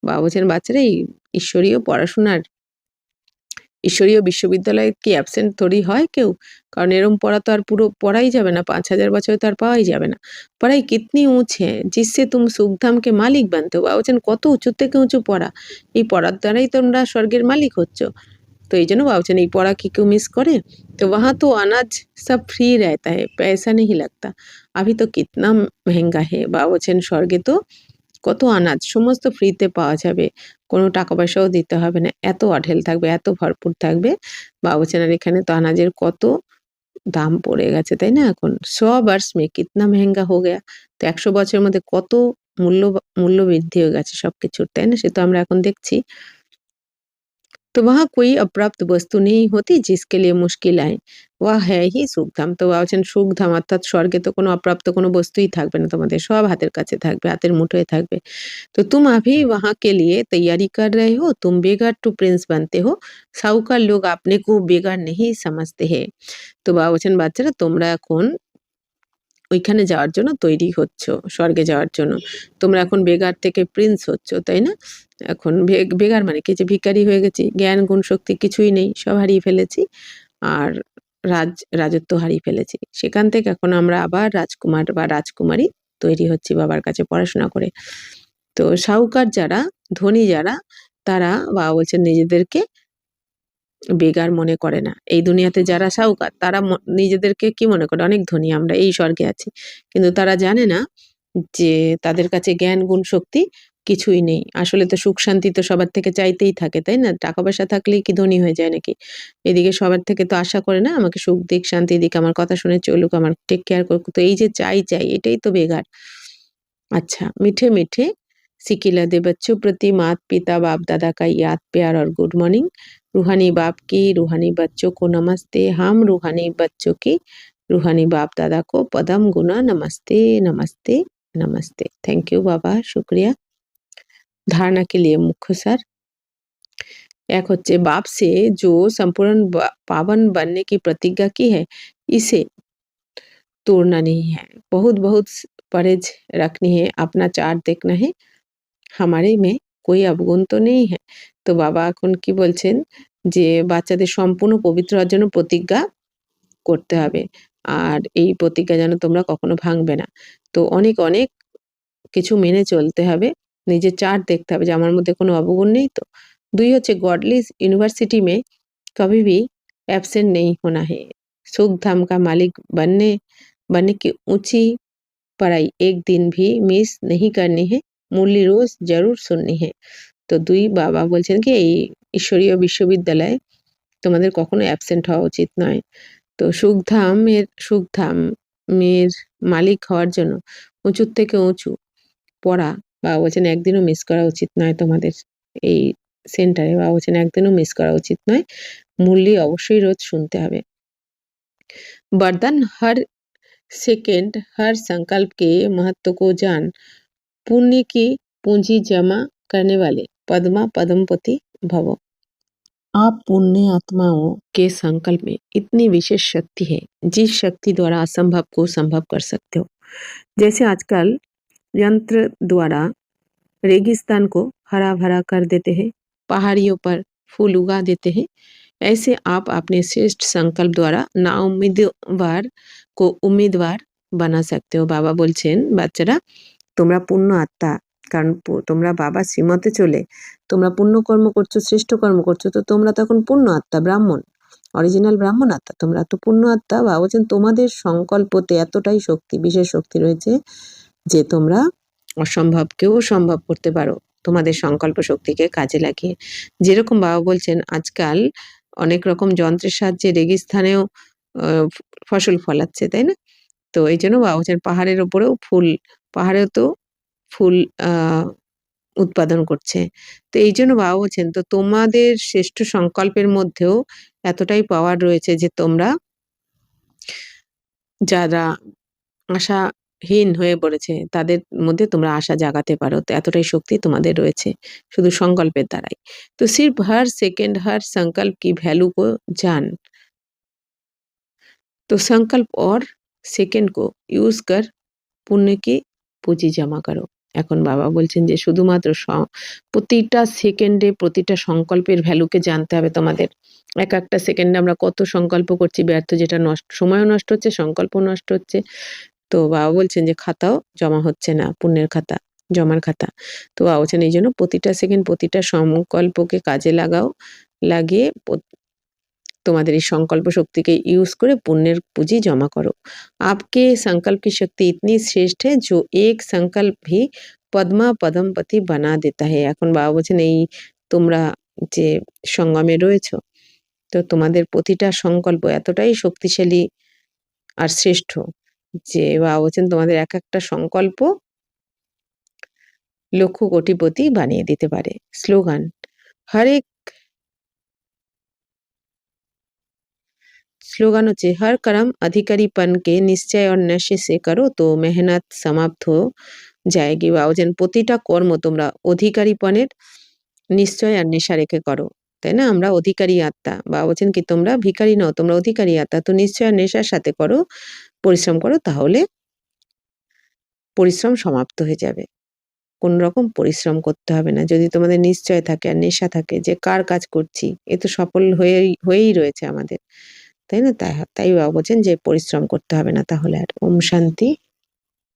বাবা বলছেন বাচ্চারা এই ঈশ্বরীয় পড়াশোনার, ঈশ্বরীয় বিশ্ববিদ্যালয়ে কি অ্যাবসেন্ট থোড়ি হয় কেউ? কারণ এরম পড়া তো আর পুরো পড়াই যাবে না, ৫,০০০ বছরে তো আর পাওয়াই যাবে না। পড়াই কিতনি উঁচ হ্যাঁ জিসসে তুম সুখধাম কে মালিক বানতে হো। বাবা বলছেন কত উঁচু থেকে উঁচু পড়া, এই পড়ার দ্বারাই তোমরা স্বর্গের মালিক হচ্ছ। তো এই জন্য বাবা বলছেন এই পড়া কি কেউ মিস করে? তো वहाँ तो अनाज सब फ्री रहता है, पैसा नहीं लगता, अभी तो कितना महंगा है। বাবা বলছেন স্বর্গে তো কত আনাজ সমস্ত ফ্রিতে পাওয়া যাবে, কোনো টাকা পয়সাও দিতে হবে না, এত অঢেল থাকবে, এত ভরপুর থাকবে। বাবা বলছেন আর এখানে তো আনাজের কত দাম পড়ে গেছে, তাই না? এখন 100 वर्ष में कितना महंगा हो गया। তো 100 বছরের মধ্যে কত মূল্য বৃদ্ধি হয়ে গেছে সবকিছুর, তাই না? সে তো আমরা এখন দেখছি। तो वहाँ कोई अप्राप्त वस्तु नहीं होती जिसके लिए मुश्किल आए, वह है ही সুখধাম। তো বাবা বলছেন সুখধাম অর্থাৎ স্বর্গে তো কোনো অপ্রাপ্ত কোনো বস্তুই থাকবে না, তোমাদের সব হাতের কাছে থাকবে, হাতের মুঠোয় থাকবে। तो तुम अभी वहाँ के लिए तैयारी कर रहे हो, तुम बेगार टू प्रिंस बनते हो, साहूकार लोग अपने को बेगार नहीं समझते हैं। তো বাবা বলছেন বাচ্চারা তোমরা এখন ওইখানে যাওয়ার জন্য তৈরি হচ্ছ, স্বর্গে যাওয়ার জন্য। তোমরা এখন বেগার থেকে প্রিন্স হচ্ছ, তাই না? এখন বেগার মানে কি, যে ভিখারি হয়ে গেছি, জ্ঞান গুণ শক্তি কিছুই নেই, সব হারিয়ে ফেলেছি, আর রাজত্ব হারিয়ে ফেলেছি। সেখান থেকে এখন আমরা আবার রাজকুমার বা রাজকুমারী তৈরি হচ্ছি বাবার কাছে পড়াশোনা করে। তো সাহুকার যারা, ধনী যারা, তারা বাবা বলছেন নিজেদেরকে বেগার মনে করে না। এই দুনিয়াতে যারা সাহুকার তারা নিজেদেরকে কি মনে করে, অনেক ধনী, আমরা এই স্বর্গে আছি। কিন্তু তারা জানে না যে তাদের কাছে জ্ঞান গুণ শক্তি কিছুই নেই। আসলে তো সুখ শান্তি তো সবার থেকে চাইতেই থাকে, তাই না? টাকা পয়সা থাকলেই কি ধনী হয়ে যায় নাকি? এদিকে সবার থেকে তো আশা করে না আমাকে সুখ দিক, শান্তি দিক, আমার কথা শুনে চলুক, আমার টেক কেয়ার করুক। তো এই যে চাই এটাই তো বেগার। अच्छा, मीठे मीठे सिकिला दे बच्चों प्रति माता पिता बाप दादा का याद प्यार और गुड मॉर्निंग। रूहानी बाप की रूहानी बच्चों को नमस्ते। हम रूहानी बच्चों की रूहानी बाप दादा को पदम गुना नमस्ते नमस्ते नमस्ते। थैंक यू बाबा, शुक्रिया। धारणा के लिए मुख्य सार एक होच्छे बाप से जो संपूर्ण पावन बनने की प्रतिज्ञा की है, इसे तोड़ना नहीं है। बहुत बहुत परहेज रखनी है, अपना चार्ट देखना है, हमारे में कोई अवगुण तो नहीं है। তো বাবা এখন কি বলছেন যে বাচ্চাদের সম্পূর্ণ পবিত্র হওয়ার জন্য প্রতিজ্ঞা করতে হবে, আর এই প্রতিজ্ঞা যেন তোমরা কখনো ভাঙবে না। তো অনেক অনেক কিছু মেনে চলতে হবে, নিজের চার্ট দেখতে হবে যে আমার মধ্যে কোনো অবগুণ নেই তো। 2 হচ্ছে गॉडली यूनिवर्सिटी में कभी भी एब्सेंट नहीं होना है। सुख धाम का मालिक बनने की ऊंची पढ़ाई एक दिन भी मिस नहीं करनी है, मूल्य रोज जरूर सुननी है। তো 2 বাবা বলছেন কি এই ঈশ্বরীয় বিশ্ববিদ্যালয়ে তোমাদের কখনো অ্যাবসেন্ট হওয়া উচিত নয়। তো সুখধামের মালিক হওয়ার জন্য উঁচুর থেকে উঁচু পড়া বাবা বলছেন একদিনও মিস করা উচিত নয় তোমাদের এই সেন্টারে। বাবা বলছেন একদিনও মিস করা উচিত নয়, মুরলি অবশ্যই রোজ শুনতে হবে। बर्धन हर सेकेंड हर संकल्प के महत्व को जान पुण्य की पूंजी जमा करने वाले पद्मा पद्मपति भव। आप पुण्य आत्माओं के संकल्प में इतनी विशेष शक्ति है जिस शक्ति द्वारा असंभव को संभव कर सकते हो। जैसे आजकल यंत्र द्वारा रेगिस्तान को हरा भरा कर देते हैं, पहाड़ियों पर फूल उगा देते हैं, ऐसे आप अपने श्रेष्ठ संकल्प द्वारा नाउम्मीदवार को उम्मीदवार বানা सकते हो। বাবা বলছেন বাচ্চারা তোমরা পুণ্য আত্মা, কারণ তোমরা বাবা শ্রীমতে চলে তোমরা পুণ্য কর্ম করছো, শ্রেষ্ঠ কর্ম করছো, তো তোমরা তখন পুণ্য আত্মা, ব্রাহ্মণ, অরিজিনাল ব্রাহ্মণ আত্মা, তোমরা তো পুণ্য আত্মা। বাবা বলছেন তোমাদের সংকল্পতে এতটাই শক্তি, বিশেষ শক্তি রয়েছে যে তোমরা অসম্ভবকেও সম্ভব করতে পারো তোমাদের সংকল্প শক্তিকে কাজে লাগিয়ে। যেরকম বাবা বলছেন আজকাল অনেক রকম যন্ত্রের সাহায্যে রেগিস্থানেও ফসল ফলাচ্ছে, তাই না? তো এই জন্য বাবা বলছেন পাহাড়ের ওপরেও ফুল, পাহাড়েও তো ফুল উৎপাদন করছে। তো এই জন্য বাবা বলছেন তো তোমাদের শ্রেষ্ঠ সংকল্পের মধ্যেও এতটাই পাওয়ার রয়েছে যে তোমরা যারা আশাহীন হয়ে পড়েছে তাদের মধ্যে তোমরা আশা জাগাতে পারো। তো এতটাই শক্তি তোমাদের রয়েছে শুধু সংকল্পের দ্বারাই। তো सिर्फ हर सेकंड हर संकल्प की वैल्यू को जान, तो संकल्प और सेकंड को यूज कर पुण्य की পুঁজি জমা করো। এখন বাবা বলছেন যে শুধুমাত্র প্রতিটা সেকেন্ডে প্রতিটা সংকল্পের ভ্যালুকে জানতে হবে তোমাদের। এক একটা সেকেন্ডে আমরা কত সংকল্প করছি ব্যর্থ, যেটা নষ্ট, সময়ও নষ্ট হচ্ছে, সংকল্প নষ্ট হচ্ছে। তো বাবা বলছেন যে খাতাও জমা হচ্ছে না, পুণ্যের খাতা, জমার খাতা। তো বাবা বলছেন এই জন্য প্রতিটা সেকেন্ড প্রতিটা সংকল্পকে কাজে লাগাও, লাগিয়ে তোমাদের এই সংকল্প শক্তিকে ইউজ করে পুণ্যের পুঁজি জমা করো। आपके संकल्प की शक्ति इतनी श्रेष्ठ है जो एक संकल्प भी পদ্মা পদমপতি বানা দেতা है। এখন বাবা বলছেন এই তোমরা যে সঙ্গমে রয়েছো, তো তোমাদের প্রতিটা সংকল্প এতটাই শক্তিশালী আর শ্রেষ্ঠ যে বাবা বলছেন তোমাদের এক একটা সংকল্প লক্ষ কোটিপতি বানিয়ে দিতে পারে। স্লোগান হরেক स्लोगन হচ্ছে हर कर्म अधिकारीपन के निश्चय और नशे से करो तो मेहनत समाप्त हो जाएगी। বাবা বলছেন প্রতিটা কর্ম তোমরা অধিকারীপনের নিশ্চয় আর নেশা রেখে করো, তাই না? আমরা অধিকারী আত্মা। বাবা বলছেন কি তোমরা ভিখারি নও, তোমরা অধিকারী আত্মা। তো নিশ্চয় আর নেশার সাথে করো, পরিশ্রম করো, তাহলে পরিশ্রম সমাপ্ত হয়ে যাবে। কোন রকম পরিশ্রম করতে হবে না যদি তোমাদের নিশ্চয় থাকে আর নেশা থাকে যে কার কাজ করছি, এ তো সফল হয়েই রয়েছে আমাদের, তাই না? তাই বাবা বলছেন যে পরিশ্রম করতে হবে না তাহলে আর। ওম শান্তি।